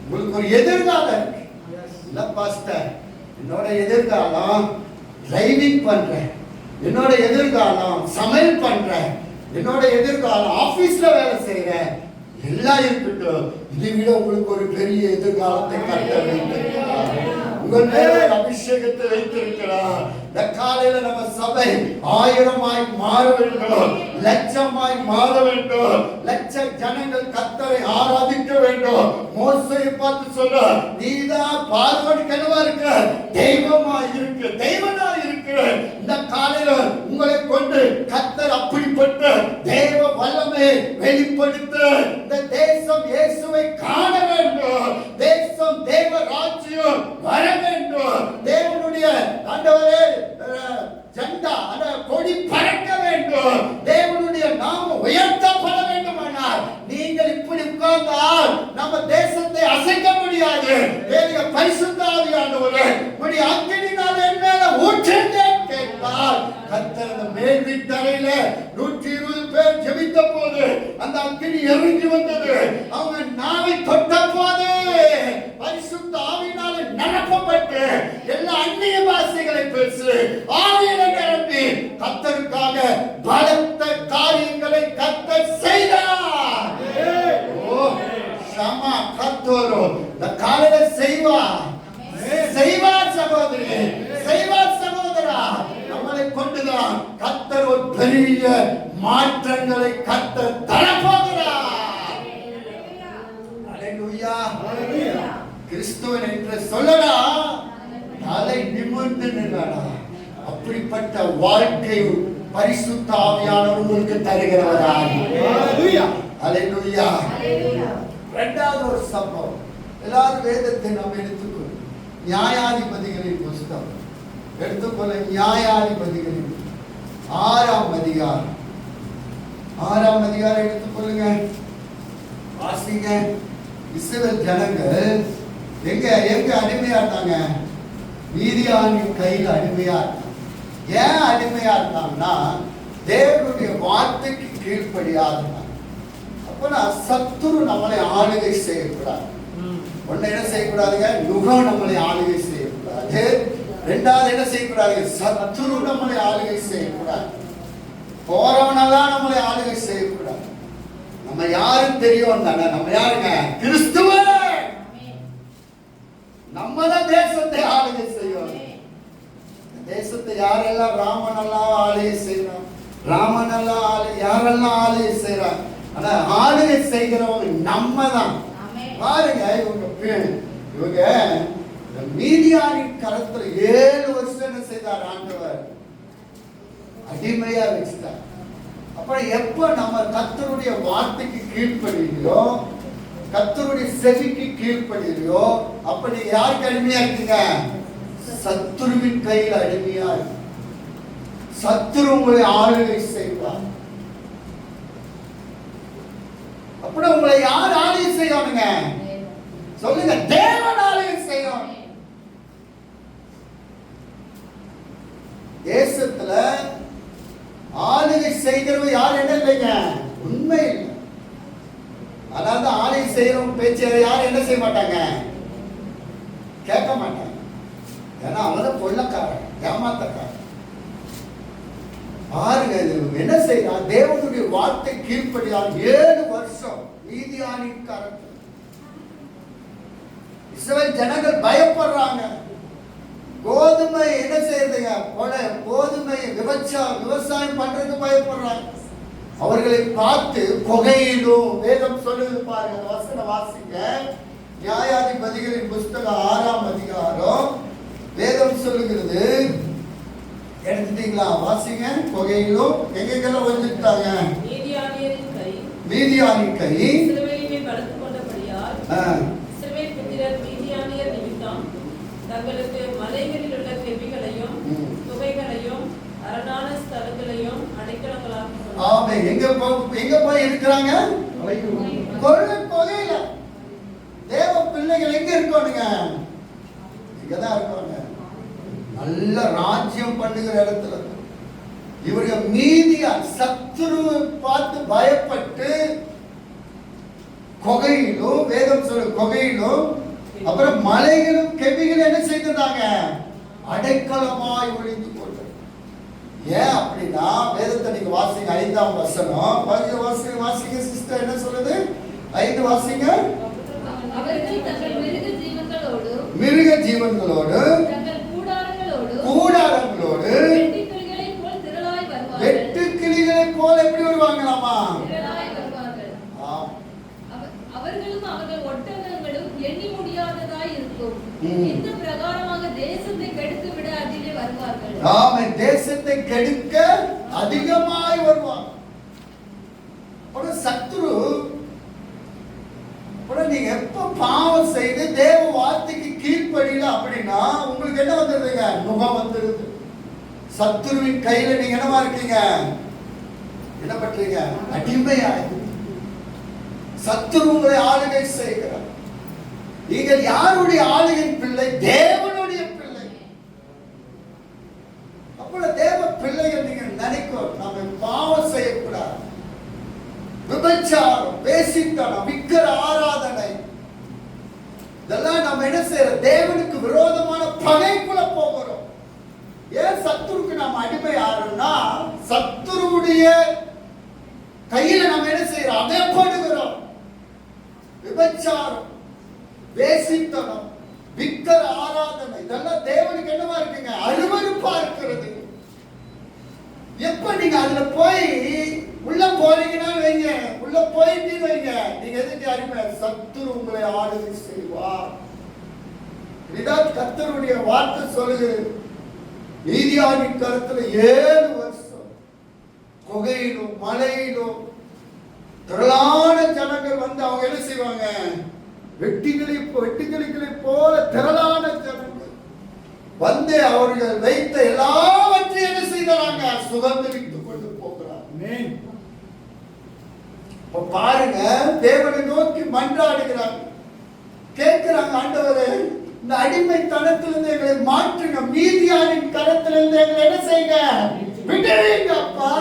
உங்களுக்கு ஒரு எதிர்காலம் இருக்கு. இல்ல பாஸ்டர், என்னோட எதிர்காலம் டிரைவிங் பண்றேன், என்னோட எதிர்காலம் சமையல் பண்றேன், என்னோட எதிர்காலம் ஆபீஸ்ல வேலை செய்யறேன், எல்லாம் இருக்கட்டும். இதை விட உங்களுக்கு ஒரு பெரிய எதிர்காலத்தை கட்ட வைத்திருக்கிறார். உங்கள் மேல அபிஷேகத்தை வைத்திருக்கிறார். இந்த காலையில நம்ம சபை 1000மாய் மாற வேண்டும், லட்சமாய் மாற வேண்டும், லட்ச ஜனங்கள் கர்த்தரை ஆராதிக்க வேண்டும். மோசேயை பார்த்து சொல்ல, நீதான் பார்வோன் கனவா இருக்க, தெய்வமாய் இருக்க, தெய்வனாய் இருக்க. இந்த காலையில உங்களை கொண்டு கர்த்தர் அப்படிப்பட்ட தேவ வல்லமை வெளிப்படுத்த இந்த தேசம் இயேசுவை காண வேண்டும், தேசம் தேவ ராஜ்யம் வர வேண்டும், தேவனுடைய ஆண்டவரே ஜெண்டா அந்த கொடி பறக்க வேண்டும், தேவனுடைய நாமம் உயர்த்தப்பட வேண்டுமானால் நீங்கள் இப்படி உட்கார்ந்தால் நம்ம தேசத்தை அசைக்க முடியாது. தேவ பரிசுத்த ஆவியானவரே உம்முடைய அக்கினியினால் என் மேல ஊற்றுங்க கேட்டால் கர்த்தர் அந்த மேல் வீட்டறையில 120 பேர் ஜெபித்த போது அந்த அக்கினி இறங்கி வந்தது. அவங்க நாவை தொட்ட போது பரிசுத்த ஆவியினால நிரப்பப்பட்டு எல்லா அந்நிய பாஷைகளை பேசி ஆவியில நிரப்பி கர்த்தருக்காக பலத்த காரியங்களை கர்த்தர் செய்தார். ஓ ஷமா கர்த்தரோ இந்த காலையில செய்வார், செய்வார் சகோதரி, செய்வார் சகோதரா. நம்மளை கொண்டுதான் கர்த்தர் ஒரு பெரிய மாற்றங்களை கர்த்தர் தரப்போகிறார். ஹalleluya. கிறிஸ்துவன் என்று சொல்லடா, தலை நிமிர்ந்து நில்லடா. அப்படிப்பட்ட வாழ்க்கை பரிசுத்த ஆவியானவர் உங்களுக்கு தருகிறவராய். ஹalleluya, ஹalleluya. இரண்டாவது ஒரு சம்பவம், எல்லாரும் வேதத்தை நாம் எடுத்துக்கொள்ளும். நியாயாதிபதிகளின் புஸ்தகம் எடுத்துக்கொள்ள, நியாயாதிபதிகளின் 6ஆம் அதிகாரம், 6ஆம் அதிகாரம் எடுத்துக்கொள்ளுங்க, வாசிங்க. இஸ்ரவேல் ஜனங்கள் எங்க எங்க அடிமையா இருந்தாங்க? மீதியானின் கையில் அடிமையா இருந்தாங்க. ஏன் அடிமையா இருந்தாங்கன்னா தேவனுடைய வார்த்தைக்கு கீழ்ப்படியாத. அப்பனா சத்துரு நம்மளை ஆளுகை செய்யக்கூடாது. ஒன்னு என்ன செய்யக்கூடாதுங்க? நுகம் நம்மளை ஆளுகை செய்யக்கூடாது. ரெண்டாவது என்ன செய்யக்கூடாது? சத்துரு நம்மளை ஆளுகை செய்யக்கூடாது. போறவனெல்லாம் நம்மளை ஆளுகை செய்யக்கூடாது. நம்ம யாரும் தெரியும் தானே? நம்ம யாருங்க? கிறிஸ்துவ. நம்ம தான் தேசத்தை ஆளுகை செய்யும். தேசத்தை யாரெல்லாம் ராமனெல்லாம் ஆளுகை செய்யறோம், ராமனெல்லாம் யாரெல்லாம் ஆளுகை செய்யறாங்க. ஆனா ஆளுகை செய்கிறவங்க நம்ம தான். பாருங்க, இவங்க மீதியானின் கரத்துல 7 வருஷம் என்ன செய்தார் ஆண்டவர்? அடிமையா வச்சுட்டார். அப்ப எப்ப நம்ம கர்த்தருடைய வார்த்தைக்கு கீழ்ப்படியலையோ, கர்த்தருடைய செவிக்கு கீழ்ப்படியலையோ, அப்ப நீங்க யாருக்கு அடிமையா இருக்கீங்க? சத்துருவின் கையில் அடிமையா இருக்கு. சத்துரு உங்களை ஆளுகை செய்வார். அப்படி உங்களை யார் ஆளுகை செய்யணுங்க? சொல்லுங்க, தேவன் ஆளுகை செய்யணும். தேசத்துல ஆளுகை செய்கிறவங்க யார் என்ன இல்லைங்க? உண்மை இல்லை. அதாவது ஆளுகை செய்யறவங்க பேச்சு யாரும் என்ன செய்ய மாட்டாங்க? கேட்க மாட்டாங்க. ஏன்னா அவங்க கொள்ளக்காரன், ஏமாத்தக்காரன். பாருங்க, என்ன செய்யறான்? தேவனுடைய வார்த்தை கீழ்ப்படியால் 7 வருஷம் மீதியானின் கரத்தில் இஸ்ரவேல் ஜனங்கள் பயப்படுறாங்க. கோதுமை என்ன செய்யறதுங்க? கோதுமை விவசாயம் பண்றது பயப்படுறாங்க. அவர்களை பார்த்து கொகையிலும் வேதம் சொல்லுது பாருங்க. வசனம் வாசிங்க. நியாயாதிபதிகளின் புஸ்தகம் 6ஆம் அதிகாரம் வேதம் சொல்லுகிறது. எடுத்துட்டீங்களா? வாசிங்க. கொகையிலும் எங்கெங்கெல்லாம் வந்துட்டாங்க? மீதியானின் கை இஸ்ரவேலிலே பலத்து கொண்டபடியால் இஸ்ரவேல் புத்திரர் மீதியானியர் நிமித்தம் தங்களுக்கு மலைகளில் உள்ள கெபிகளையும் குகைகளையும் அரணான ஸ்தலங்களையும் அடைக்கலங்களாக ஆமென். எங்க போய் இருக்கிறாங்க? கொகையில. தேவ பிள்ளைகள் எங்க இருக்கணுங்க? இங்கதான் இருக்காங்க. நல்ல ராஜ்யம் பண்ணுகிற இடத்துல. இவர்கள் மீதியா சத்துருவை பார்த்து பயப்பட்டு கொகையிலும், வேதம் சொல்ல கொகையிலும், அப்புறம் மலைகளும் கெபிகளும் என்ன செய்தாங்க? அடைக்கலமாய் ஒளிந்து கொண்டு. ஏன் அப்படின்னா வேதத்தை நீங்க வாசிங்க. 5ஆம் வசனம் வாசிங்க சிஸ்டர். என்ன சொல்லுது? 5 வாசிங்க. அவர்கள் தங்கள் மிருக ஜீவன்களோடு கூடாரங்களோடு வெட்டுக்கிளிகளை போல எப்படி வருவாங்களாமா? அவர்களும் அவர்கள் ஒட்டகங்களும் எண்ணி முடியாததாய் இருக்கும். இந்த பிரகாரமாக தேசத்தை கெடுத்து விட அதிலே வருவார்கள். ஆமென். தேசத்தை கெடுக்க அதிகமாய் வருவாங்க. ஒரு சத்துரு நீங்க எப்ப பாவம் செய்து தேவ வார்த்தைக்கு கீழ்ப்படியல அப்படின்னா உங்களுக்கு என்ன வந்துருதுங்க? நுகம் வந்துருது. சத்துருவின் கையில நீங்க என்னவா இருக்கீங்க? என்ன பண்றீங்க? அடிமையா. சத்துரு உங்களை ஆளுகை செய்கிறார். நீங்கள் யாருடைய ஆளுகையின் பிள்ளை? தேவனுடைய பிள்ளை. அப்ப தேவ பிள்ளைகள் நீங்க நினைக்கும் நம்ம பாவம் செய்யக்கூடாது. விபச்சாரம், வேசித்தனம், விக்கிர ஆராதனை, இதெல்லாம் நம்ம என்ன செய்யறோம்? தேவனுக்கு விரோதமான பகைக்குள்ள போகிறோம். ஏன் சத்துருக்கு நாம் அடிமை ஆறோம்னா சத்துருவுடைய கையில நம்ம என்ன செய்யறோம்? அகப்படுகிறோம். விபச்சாரம், வேசித்தனம், விக்கிர ஆராதனை, இதெல்லாம் தேவனுக்கு என்னவா இருக்குங்க? அருவருப்பா இருக்கிறது. எப்ப நீங்க அதுல போய் உள்ள போறீங்கன்னா வைங்க, உள்ள போயிட்டு வைங்க, நீங்க எதுக்கு அடிமை? சத்துரு உங்களை ஆளுகை செய்வார். இதான் கர்த்தருடைய வார்த்தை சொல்லுகிறது. மீதியானின் கரத்துல 7 வருஷம் குகையிலும் மலையிலும் திரளான ஜனங்கள் வந்து அவங்க என்ன செய்வாங்க? வெட்டுக்கிளிகளை போல திரளான ஜனங்கள் வந்து அவர்கள் வைத்த எல்லாவற்றையும் என்ன செய்தாங்க? சுதந்திரித்துக் கொண்டு போகிறார். பாருங்க, தேவனை நோக்கி மன்றாடுகிறாங்க, கேட்கிறாங்க, ஆண்டவரே இந்த அடிமைத்தனத்திலிருந்து எங்களை மாற்றுங்க, மீதியானின் கரத்திலிருந்து எங்களை என்ன செய்யுங்க? விடுவீங்க அப்பா,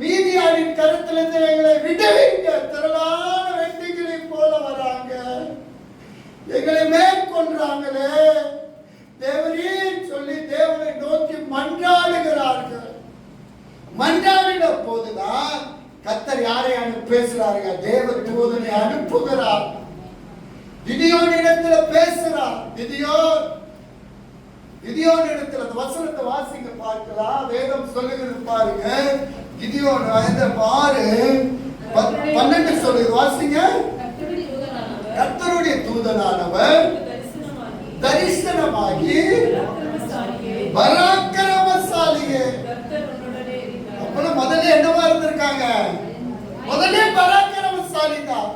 மீதியானின் கரத்திலிருந்து எங்களை விடுவீங்க. திரளான வெட்டுக்கிளி போல வராங்க, எங்களை மேற்கொள்றாங்களே தேவரே சொல்லி தேவனை நோக்கி மன்றாடுகிறார்கள். மன்றாடின போதுதான் கர்த்தர் யாரை பேசுறாருங்க? தேவ தூதனை அனுப்புகிறார். கிதியோன் இடத்துல பேசுறார். கிதியோன் இடத்துல வசனத்தை வாசிங்க பார்க்கலாம். வேதம் சொல்லுகிறது பாருங்க. கிதியோன் பாரு 12 சொல்லுது, வாசிங்க. கர்த்தருடைய தூதனானவர் தரிசனமாகி பராக்கிரமசாலியே. அப்ப முதல்ல என்னவா இருந்திருக்காங்க? முதல்ல பராக்கிரமசாலி தான்.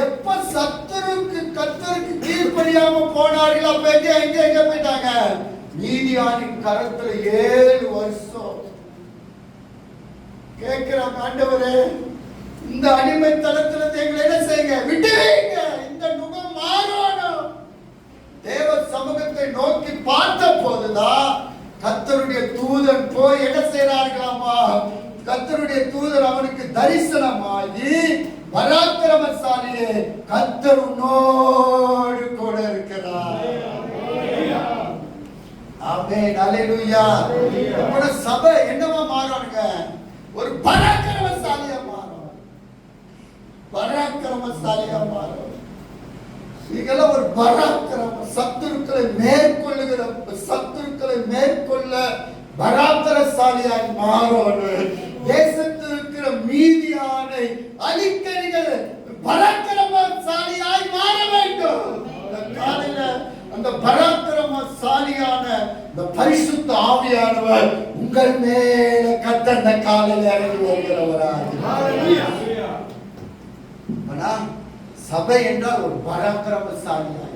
எப்ப கர்த்தருக்கு கீழ்ப்படியாம போனார்கள், அப்ப எங்க போயிட்டாங்க? மீதியானின் கரத்துல 7 வருஷம். கேட்கிறாங்க, ஆண்டவரே இந்த அடிமைத்தனத்துல எங்களை என்ன செய்யுங்க, விட்டு வைங்க, இந்த நுகம் மாறணும். தேவ சமூகத்தை நோக்கி பார்த்த போதுதான் கர்த்தருடைய தூதன் போய் என்ன செய்யறார்களாமா? கர்த்தருடைய தூதர் அவனுக்கு தரிசனமாகி, பராக்கிரமசாலியே கர்த்தர் உன்னோடு கூட இருக்கிறார். ஆமென், அல்லேலூயா. அப்ப சபை என்னவா மாறுவாங்க? ஒரு பராக்கிரமசாலியா மாறும். பராக்கிரமசாலியா மாறும். நீங்கெல்லாம் ஒரு பராக்கிரம சத்துருக்களை மேற்கொள்ள பராக்கிரமசாலியாய் மாறணும். தேசத்தில் இருக்கிற மீதியானை அழிக்க நீங்கள் பராக்கிரமசாலியாய் மாற வேண்டும். காலையில அந்த பராக்கிரமசாலியான இந்த பரிசுத்த ஆவியானவர் உங்கள் மேல கர்த்தர் காலையில இறங்கி வருகிறவராக. ஆனா சபை என்றால் ஒரு பராக்கிரமசாலியாய்.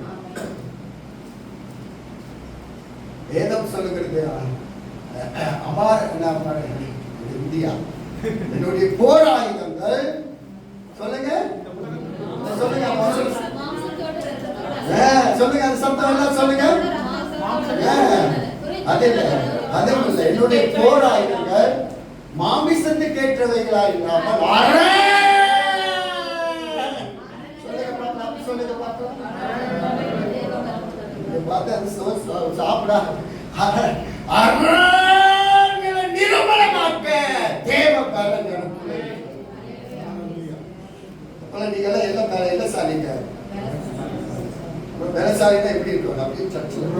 வேதம் சொல்லுகிறது, இந்தியா என்னுடைய போர் ஆயுதங்கள் சொல்லுங்க சொல்லுங்க சொல்லுங்க, அது சத்தம் எல்லாம் சொல்லுங்க. என்னுடைய போர் ஆயுதங்கள் மாமிசத்துக்கு ஏற்றவைகளா இல்லாமல் சாப்பிடா நிரூபணமாக்க தேவ பலன் எனக்குள்ள. நீங்க எல்லாம் பலசாலிங்க. பலசாலினா எப்படி இருக்கும்? அப்படியே சர்ச்சில்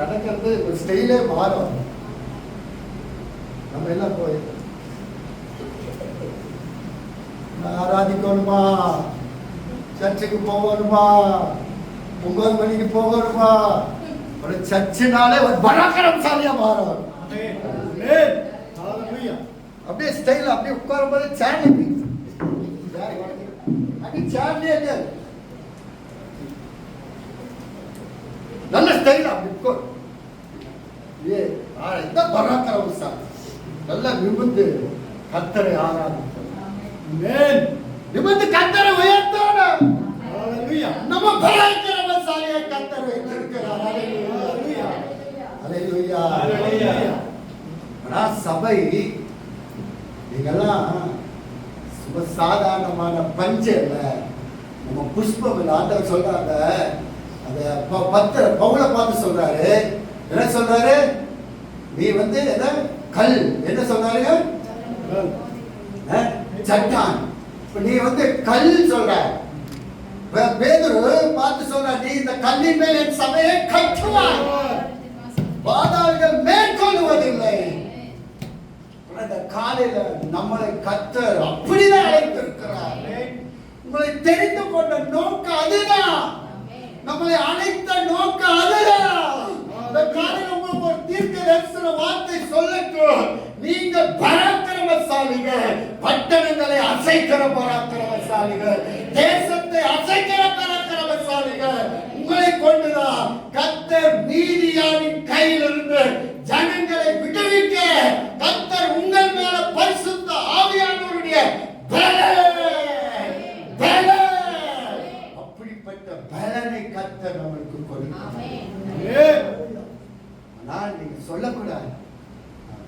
நடக்கிறது ஒரு ஸ்டைலே மாறும். நம்ம எல்லாம் போய் ஆராதிக்கணுமா, சர்ச்சுக்கு போகணுமா, 9 மணிக்கு போகணுமா, ஒரு சர்ச்சினாலே ஒரு பராக்கிரமசாலியா மாறும். அப்படியே ஸ்டைல் அப்படியே உட்காரும் போது சேனல் சேனலே நல்ல ஸ்டைல் அப்படி பராக்கிரமசாலி நல்லா நிமிர்ந்து கர்த்தரை ஆராதிக்கணும். நிமிர்ந்து கர்த்தரை உயர்த்தணும். நம்ம பராக்கிரமசாலியை கர்த்தர் வைத்திருக்கிறார். அல்லேலூயா. சபை நீங்கெல்லாம் சாதாரணமான பஞ்சம் இல்ல, நம்ம புஷ்பம் இல்ல. ஆண்டவர் சொல்றாங்க, அந்த பவுலை பார்த்து சொல்றாரு, என்ன சொல்றாரு? நீ என்ன கல், என்ன சொல்றாருங்க? சட்டான். நீ கல் சொல்ற. பேதுரு பார்த்து சொல்ற, நீ இந்த கல்லின் மேல் என் சபையை கட்டுவாய், பாதாளங்கள் மேற்கொள்வதில்லை. காலையில நம்மளை கர்த்தர் அப்படிதான் அழைத்திருக்கிறார். உங்களை தெரிந்து கொண்ட நோக்கம் அதுதான். நம்மளை அழைத்த நோக்கம் அதுதான். இந்த காலையில உங்களுக்கு ஒரு தீர்க்க தரிசன வார்த்தை சொல்லட்டும். நீங்க பராக்கிரமசாலிகள், பட்டணங்களை அசைக்கிற பராக்கிரமசாலிகள், தேசத்தை அசைக்கிற பராக்கிரமசாலிகள். உங்களை கொண்டுதான் கர்த்தர் மீதியானின் கையிலிருந்து ஜனங்களை விடுவிக்க கர்த்தர் உங்கள் மேல பரிசுத்த ஆவியானவருடைய அப்படிப்பட்ட பலனை கர்த்தர் நம்மளுக்கு கொடுக்கிறார். ஆனால் நீங்க சொல்லக்கூடாது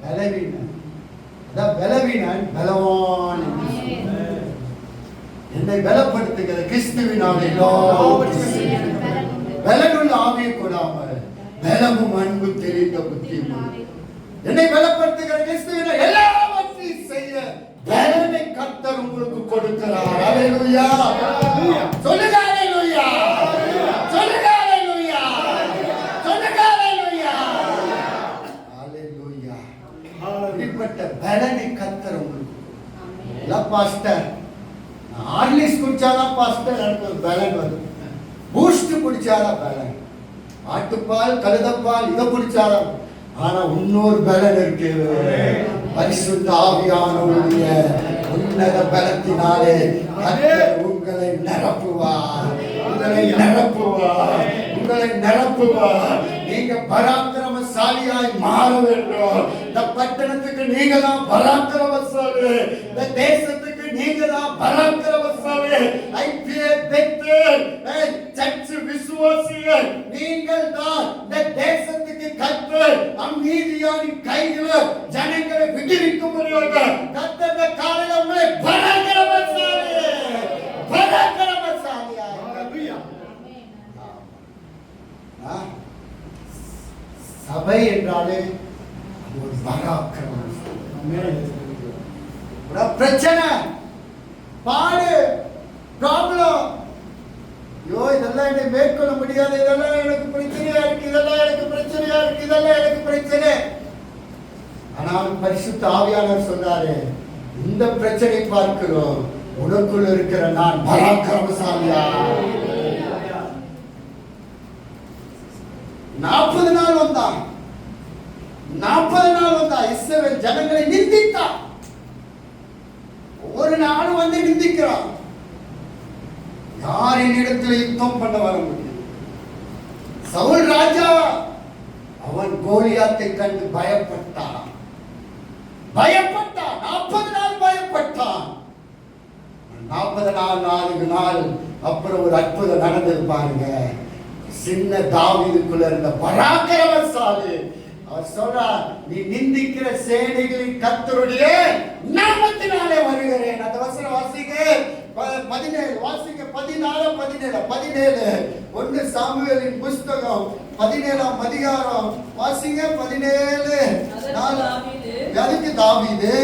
பலவீனன், பலவீனன் பலவான். என்னை பலப்படுத்துகிற கிறிஸ்துவினாலே பலனுள்ள ஆவியை கொடாமல் பலமும் அன்பு தெரிந்த புத்தி என்னை பலப்படுத்துகிற கிறிஸ்துவினால் எல்லாவற்றையும் செய்ய பலனை கர்த்தர் உங்களுக்கு கொடுக்கிறார். அல்லேலூயா. சொல்லுங்க அல்லேலூயா. சொல்லுங்க அல்லேலூயா. சொல்லுங்க அல்லேலூயா. அல்லேலூயா. இப்படிப்பட்ட பலனை கர்த்தர் உங்களுக்கு. இல்ல பாஸ்டர், ஹார்லிக்ஸ் குடிச்சாதான் பாஸ்டர் எனக்கு ஒரு பலன் வரும், குடிச்சாதான் பலன். ஆட்டுப்பால் கழுதப்பால் இதை குடிச்சாதான். ஆனா இன்னொரு பலன் இருக்கு. பரிசுத்த ஆவியானவருடைய உன்னத பலத்தினாலே கர்த்தர் உங்களை நிரப்புவார், உங்களை நிரப்புவார், உங்களை நிரப்புவார். நீங்க பராக்கிரமசாலியாய் மாற வேண்டும். இந்த பட்டணத்துக்கு நீங்க தான் பராக்கிரமசாலி, இந்த தேசத்துக்கு நீங்க தான் பராக்கிரமசாலி. ஐபிஎஸ் பெற்று சர்ச்சு விசுவாசிகள் நீங்கள் தான் இந்த தேசத்துக்கு கர்த்தர் அம்மீதியானின் கையில் ஜனங்களை விடுவிக்கும்படியாக கர்த்தர் காலையில் உங்களை பராக்கிரமசாலி, பராக்கிரமசாலியா. சபை என்றாலே ஒரு பராக்கிரமம். பிரச்சனை, பாடு, ப்ராப்ளம், ஐயோ இதெல்லாம் என்னை மேற்கொள்ள முடியாது, இதெல்லாம் எனக்கு பிரச்சனையா இருக்கு, இதெல்லாம் எனக்கு பிரச்சனையா இருக்கு, இதெல்லாம் எனக்கு பிரச்சனை. ஆனால் பரிசுத்த ஆவியானவர் சொன்னாரு, இந்த பிரச்சனை பார்க்கிறோம், உனக்குள் இருக்கிற நான் பராக்கிரமசாலியா. 40 நாள் வந்தான், 40 நாள் வந்தான். இஸ்ரவேல் ஜனங்களை நிந்தித்தான். ஒரு நாள் வந்து நிந்திக்கிறான். யாரின் இடத்துல யுத்தம் பண்ண வர முடியும்? சவுல் ராஜா அவன் கோலியாத்தை கண்டு பயப்பட்டான், பயப்பட்டான். 40 நாள் பயப்பட்டான். 40 நாள் அப்புறம் ஒரு அற்புதம் நடந்தது பாருங்க. சின்ன தாவீதுக்குள்ள இருந்த பராக்கிரமசாலி அவர் சொல்றார், நீ நிந்திக்கிற சேனைகளின் கர்த்தருடைய நாமத்தினாலே வருகிறேன். அந்த வசனம் வாசிங்க, 17 வாசிங்க, 14 17 1 சாமுவேலின் புஸ்தகம் 17ஆம் அதிகாரம் வாசிங்க. 17 அதுக்கு தாவீது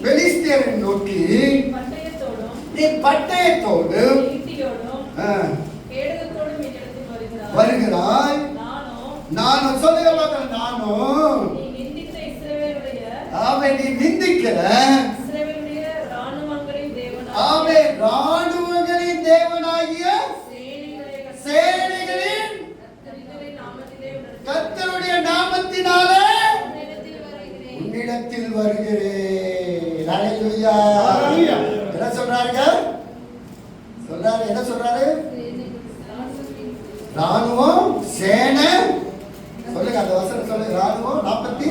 பெலிஸ்தியரை நோக்கி நீ பட்டயத்தோடு வருகிறாய். நானும் சொல்லுங்க பார்க்கிறேன், நானும் அவன் நீ நிந்திக்கிற அவன் ராணுவங்களின் தேவனாகிய சேனைகளின் கர்த்தருடைய நாமத்தினாலே உன்னிடத்தில் வருகிறேன். ஹல்லேலூயா. என்ன சொல்றாருங்க? சொல்றாரு, என்ன சொல்றாரு? ராணுவம், சேனை, சொல்லுங்க அந்த வசனம் சொல்லுங்க. ராணுவம் 40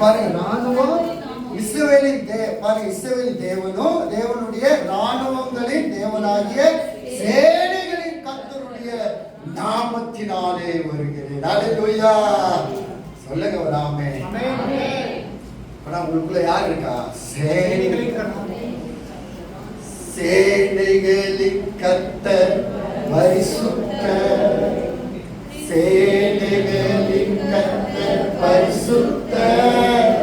பாருங்க. ராணுவம் இஸ்ரவேலின் பாருங்க, இஸ்ரவேலின் தேவனும் தேவனுடைய ராணுவங்களின் தேவனாகிய சேனைகளின் கர்த்தருடைய நாமத்தினாலே வருகிறேன். ஹல்லேலூயா. சொல்லுங்க ஒரு ஆமென். ஆனா உங்களுக்குள்ள யார் இருக்கா? சேனைகளின் கர்த்தர் பரிசுத்தர், சேனைகளின் கர்த்தர் பரிசுத்தர்,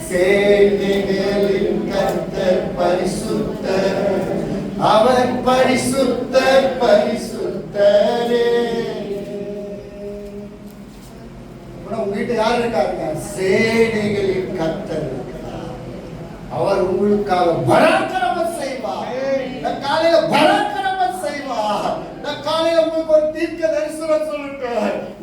சேனைகளின் கர்த்தர் பரிசுத்தர், அவர் பரிசுத்தர் பரிசுத்தரே. உங்க வீட்டு யார் இருக்காருங்க? சேனைகளின் கர்த்தர் இருக்கிறார். அவர் உங்களுக்காக பராக்கிரமம் செய்வார். காலையில பராக்கிரமம் செய்வார். காலையில உங்களுக்கு ஒரு தீர்க்க தரிசனம் சொல்லிட்டு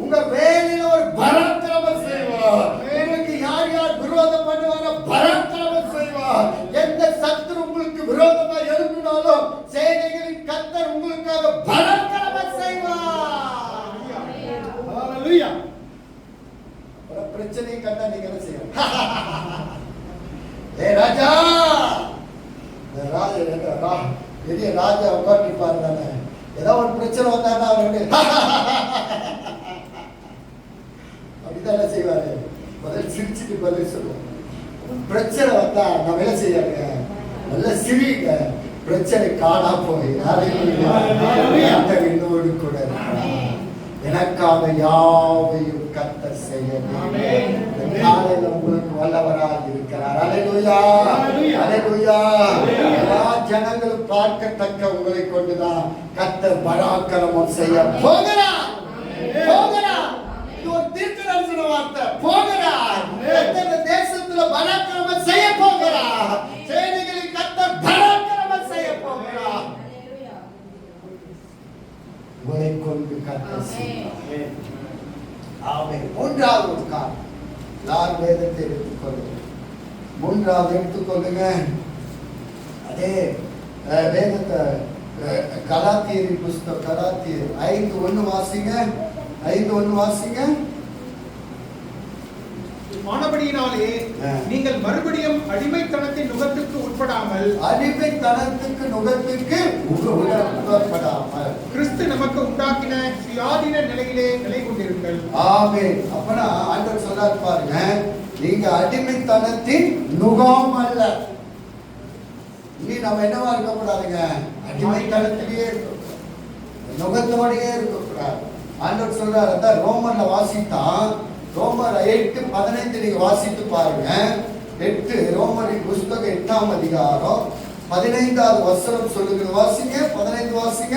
உங்க வேலையில ஒரு பராக்கிரமம் செய்வார். உங்களுக்கு யார் யார் விரோதம் பண்ணுவாங்க பராக்கிரமம் செய்வார். எந்த சத்துரு உங்களுக்கு விரோதமா எழுப்பினாலும் சேனைகளின் கர்த்தர் உங்களுக்காக பராக்கிரமம் செய்வார். ஹல்லேலூயா. ஒரு பிரச்சனை கண்டா நீங்க என்ன செய்யணும்? ஏ ராஜா, பெரிய ராஜா உட்காந்துருப்பாரு தானே, ஏதாவது ஒரு பிரச்சனை வந்தாருன்னா அவரு அப்படித்தானே செய்வாரு. முதல் சிரிச்சுட்டு பதில் சொல்லுவோம். பிரச்சனை வந்தா நம்ம என்ன செய்யாங்க? நல்ல சிரிங்க, பிரச்சனை காணா போய் என்னோடு கூட எனக்காக யாவையும் கர்த்தர் செய்ய காலையில உங்களுக்கு வல்லவராக இருக்கிறார். ஹல்லேலூயா, ஹல்லேலூயா. எல்லா ஜனங்களும் பார்க்கத்தக்க உங்களை கொண்டுதான் கர்த்தர் பராக்கிரமம் செய்ய போகிறார். போகிறார். இது ஒரு தீர்க்கதரிசன வார்த்தை. போகிறார். கர்த்தர் தேசத்துல பராக்கிரமம் செய்ய போகிறார். சேனைகளின் கர்த்தர் பராக்கிரமம் செய்ய போகிறார். உங்களை கொண்டு கர்த்தர் செய்வார். ஆமென். மூன்றாவது ஒரு காரணம், எல்லாரும் வேதத்தை எடுத்துக்கொள்ளுங்க. மூன்றாவது எடுத்துக்கொள்ளுங்க. அதே வேதத்தை கலாத்தியரின் புஸ்தகம், கலாத்தியர் 5:1 வாசிங்க. 5:1 வாசிங்க. ஆனபடியினாலே நீங்கள் மறுபடியும் அடிமைத்தனத்தின் நுகத்துக்கு உட்படாமல் கிறிஸ்து நமக்கு உண்டாக்கின சுயாதீன நிலையிலே நிலை கொண்டிருங்கள். ஆமென். அப்பனா ஆண்டவர் சொல்றாரு பாருங்க, நீங்க அடிமைத்தனத்தின் நுகம் அல்ல. இனி நம்ம என்னவா இருக்கக்கூடாதுங்க, அடிமைத்தனத்திலேயே இருக்கக்கூடாது, நுகத்தோடையே இருக்கக்கூடாது. ஆண்டவர் சொல்றாரு. அதான் ரோமர்ல வாசித்தான், ரோமர் 8:15 நீங்க வாசித்து பாருங்க. 8 ரோமரின் புஸ்தகம் 8ஆம் அதிகாரம் 15வது வசனம் சொல்லுங்க. வாசிங்க. 15 வாசிங்க.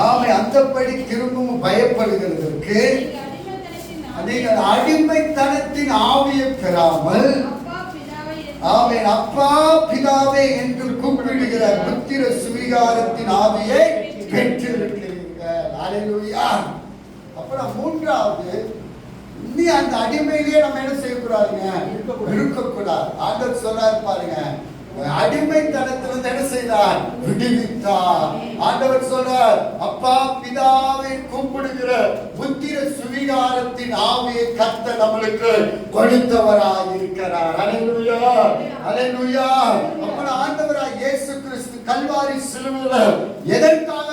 ஆமென். அந்தப்படி திரும்பவும் பயப்படுகிறதற்கு நீங்கள் அடிமைத்தனத்தின் ஆவியை பெறாமல் ஆமென் அப்பா பிதாவே என்று கூப்பிடுகிற புத்திர சுவிகாரத்தின் ஆவியை பெற்றிருக்கிறீர்கள். அல்லேலூயா. அப்புறம் மூன்றாவது, இனி அந்த அடிமையிலேயே நம்ம என்ன செய்யக்கூடாதுங்க, இருக்கக்கூடாது. ஆண்டவர் சொன்னார் பாருங்க, அடிமைத்தனத்திலிருந்து என்ன செய்தார், விடுவித்தார். ஆண்டவர் சொல்றார், அப்பா பிதாவை கூப்பிடுகிற புத்திர சுவிகாரத்தின் ஆவியை கர்த்தர் நம்மளுக்கு கொடுத்தவராய் இருக்கிறார். அல்லேலூயா, அல்லேலூயா. அப்புறம் ஆண்டவராய் இயேசு கிறிஸ்து கல்வாரி சிலுவையில் எதற்காக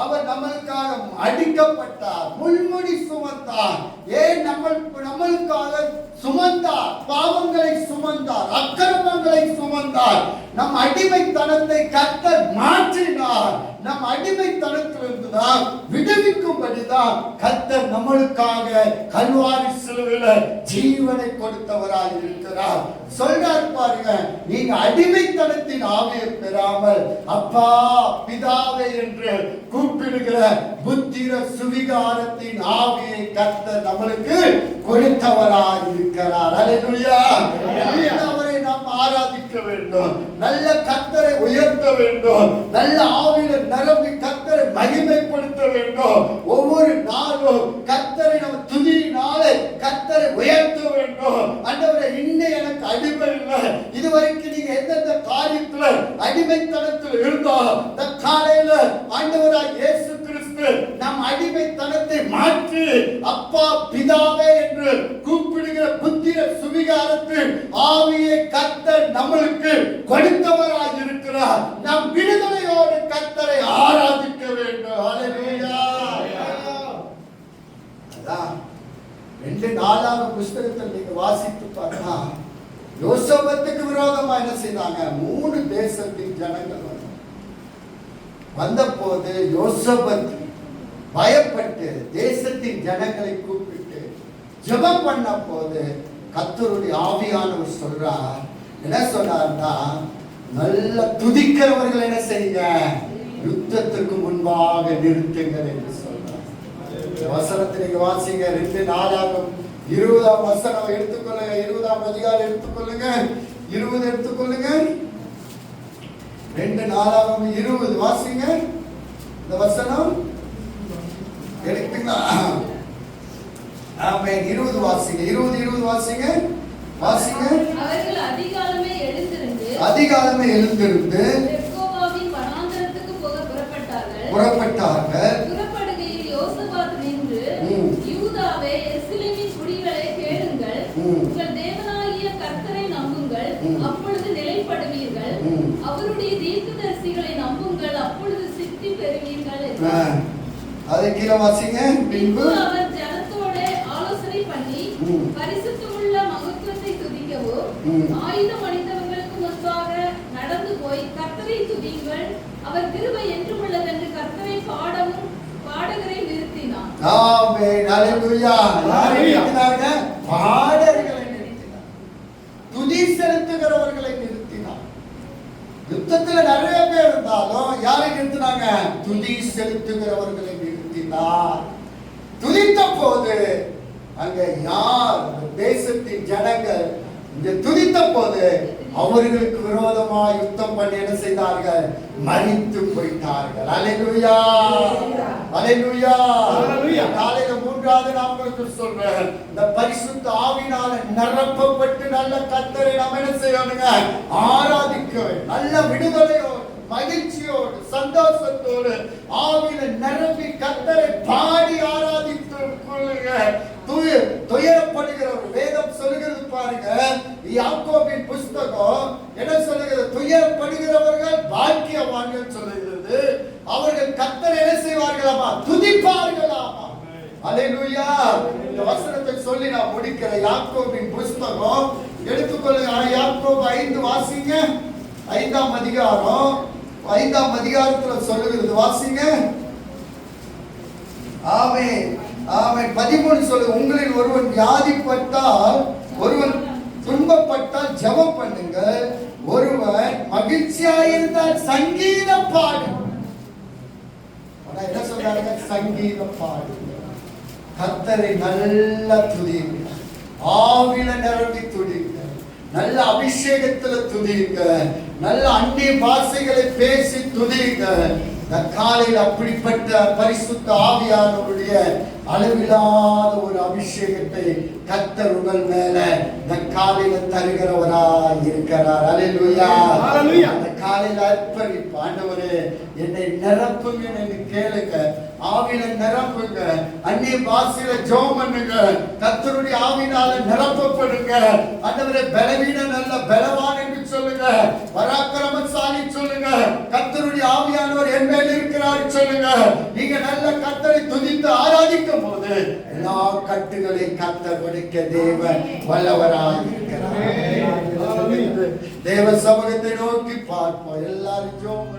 அவர் நம்மளுக்காக அடிக்கப்பட்டார், முள்முடி சுமந்தார். ஏன் நம்மளுக்காக சுமந்தார், பாவங்களை சுமந்தார், அக்கிரமங்களை சுமந்தார். நம் அடிமைத்தனத்தை கர்த்தர் மாற்றினார். நம் அடிமைத்தனத்திலிருந்து தான் விடுவிக்கும்படிதான் கர்த்தர் நம்மளுக்காக கல்வாரி சிலுவையில் ஜீவனை கொடுத்தவராய் இருக்கிறார். சொல்றார் பாருங்க, நீங்க அடிமைத்தனத்தின் ஆவியை பெறாமல் அப்பா பிதாவே என்று கூப்பிடுகிற புத்திர சுவிகாரத்தின் ஆவியை கர்த்தர் நம்மளுக்கு கொடுத்தவராய் இருக்கிறார். அல்லேலூயா. அவரை நாம் ஆராதிக்க வேண்டும், நல்ல கர்த்தரை உயர்த்த வேண்டும், நல்ல ஆவியில நிரம்பி கர்த்தரை மகிமைப்படுத்த வேண்டும். ஒவ்வொரு நாளும் கர்த்தரை நம்ம துதியினாலே கர்த்தரை உயர்த்த வேண்டும். ஆண்டவரே, இன்னும் எனக்கு அடிமை இல்லை, இதுவரைக்கும் நீங்க எந்தெந்த காரியத்துல அடிமைத்தனத்தில் இருந்தோம், இந்த காலையில ஆண்டவராய் இயேசு கிறிஸ்து நம் அடிமைத்தனத்தை மாற்றி அப்பா பிதாவே என்று கூப்பிடுகிற புத்திர சுவிகாரத்தின் ஆவியை கர்த்தர் நம்மளுக்கு கொடுத்தவராய் இருக்கிறார். நாம் விடுதலையோடு கர்த்தரை ஆராதிக்க வேண்டும். அல்லேலூயா. அதான் 2 புஸ்தகத்தில் நீங்க வாசித்து பார்த்தா, யோசேப்புக்கு விரோதமா என்ன செய்தாங்க, 3 தேசத்தின் ஜனங்கள் வந்த போது யோசேப்பு பயப்பட்டு தேசத்தின் ஜனங்களை கூப்பிட்டு ஜெபம் பண்ண போது கர்த்தருடைய ஆவியானவர் சொல்றார், என்ன சொன்னார்னா, நல்ல துதிக்கிறவர்கள் என்ன செய்யுங்க, யுத்தத்துக்கு முன்பாக நிறுத்துங்கள் என்று சொல்றார். வசனத்தை நீங்க வாசிங்க. 2 வசனம் எடுத்துக்கொள்ளுங்க. 20ஆம் அதிகாரம் எடுத்துக்கொள்ளுங்க. 20 எடுத்துக்கொள்ளுங்க. 2:4-20 வாசிங்க. இந்த வசனம் எடுத்தீங்களா? ஆமென். 20 வாசிங்க. 20 வாசிங்க. வாசிங்க. அவர்கள் அதிகாலமே எழுந்திருந்து தெக்கோவாவின் வனாந்தரத்துக்கு போக புறப்பட்டார்கள். புறப்படுகையில் யோசபாத் நின்று, யூதாவே, எருசலேமின் குடிகளே, கேளுங்கள், உங்கள் தேவனாகிய கர்த்தரை நம்புங்கள், அப்பொழுது நிலைப்படுவீர்கள். அவருடைய தீர்க்கதரிசிகளை நம்புங்கள், அப்பொழுது சித்தி பெறுவீர்கள் என்றார். அதை கீழே வாசிங்க. பின்பு அவர் ஜனத்தோட ஆலோசனை பண்ணி பரிசுத்தமுள்ள மகத்துவத்தை துதிக்கவும், ஆயுதம் அணிந்தவர்களுக்கு முன்பாக நடந்து போய் கர்த்தரை துதியுங்கள், அவர் கிருபை என்றும் உள்ளதென்று கர்த்தரை பாடவும் பாடகரை நிறுத்தினார். ஆமென். அல்லேலூயா. யாரை நிறுத்தினாங்க? பாடகர்களை நிறுத்தினார், துதி செலுத்துகிறவர்களை நிறுத்தினார். யுத்தத்துல நிறைய பேர் இருந்தாலும் யாரை நிறுத்தினாங்க? துதி செலுத்துகிறவர்களை நிறுத்தினார். துதித்த போது அங்க யார், தேசத்தின் ஜனங்கள் இங்க துதித்த போது அவர்களுக்கு விரோதமாக யுத்தம் பண்ணி என்ன செய்தார்கள்? மரித்து போயிட்டார்கள். அல்லேலூயா, அல்லேலூயா. காலையில மூன்றாவது நான் உங்களுக்கு சொல்றேன், இந்த பரிசுத்த ஆவியினால நிரப்பப்பட்டு நல்ல கர்த்தரை நாம் என்ன செய்யணுங்க? ஆராதிக்க வேண்டும். நல்ல விடுதலையோடு, மகிழ்ச்சியோடு, சந்தோஷத்தோடு ஆவியில நிரம்பி கர்த்தரை பாடி ஆராதித்து கொள்ளுங்க. துயரப்படுகிறவர் வேதம் சொல்லுகிறது பாருங்க, யாக்கோபின் புஸ்தகம் என்ன சொல்லுகிறது? துயரப்படுகிறவர்கள் பாக்கியவான்கள் சொல்லுகிறது. அவர்கள் கர்த்தரை என்ன செய்வார்களாமா? துதிப்பார்களாமா. அல்லேலூயா. இந்த வசனத்தை சொல்லி நான் முடிக்கிறேன். யாக்கோபின் புஸ்தகம் எடுத்துக்கொள்ளுங்க. யாக்கோபு 5 வாசிங்க. 5ஆம் அதிகாரம், 5ஆம் அதிகாரத்துல சொல்லுகிறது, வாசிங்க. ஆமென், ஆமென். 13 சொல்லுங்க. உங்களில் ஒருவன் வியாதிப்பட்டால், ஒருவன் துன்பப்பட்டால் ஜெபம் பண்ணுங்க. ஒருவன் மகிழ்ச்சியாயிருந்தால் சங்கீதம் பாடு. என்ன சொல்றாங்க? சங்கீதம் பாடு. கர்த்தரை நல்ல துதிங்க, ஆவில நிரம்பி துதிங்க, நல்ல அபிஷேகத்துல துதிங்க, நல்ல அந்நிய பாஷைகளை பேசி துதிங்க. இந்த காலையில் அப்படிப்பட்ட பரிசுத்த ஆவியானவருடைய அளவில்லாத ஒரு அபிஷேகத்தை கர்த்தர் உங்கள் மேல இந்த காலையில தருகிறவராய் இருக்கிறார். அல்லேலூயா, அல்லேலூயா. இந்த காலையில அர்ப்பணிப்பு. ஆண்டவரே, என்னை நிரப்புங்க என்று கேளுங்க. ஆவியில நிரப்புங்க. அந்நிய பாஷையில ஜெபம் பண்ணுங்க. கர்த்தருடைய ஆவியினால நிரப்பப்படுங்க. ஆண்டவரே, பலவீன நல்ல பலவான் என்று சொல்லுங்க. பராக்கிரமசாலி சொல்லுங்க. கர்த்தருடைய ஆவியானவர் என் மேல் இருக்கிறார் சொல்லுங்க. நீங்க நல்ல கர்த்தரை துதித்து ஆராதிக்கும் போது எல்லா கட்டுகளையும் கர்த்தர் உடைக்க தேவன் வல்லவராய் இருக்கிறார். தேவ சமூகத்தை நோக்கி பார்ப்போம். எல்லாரும் ஜெபம்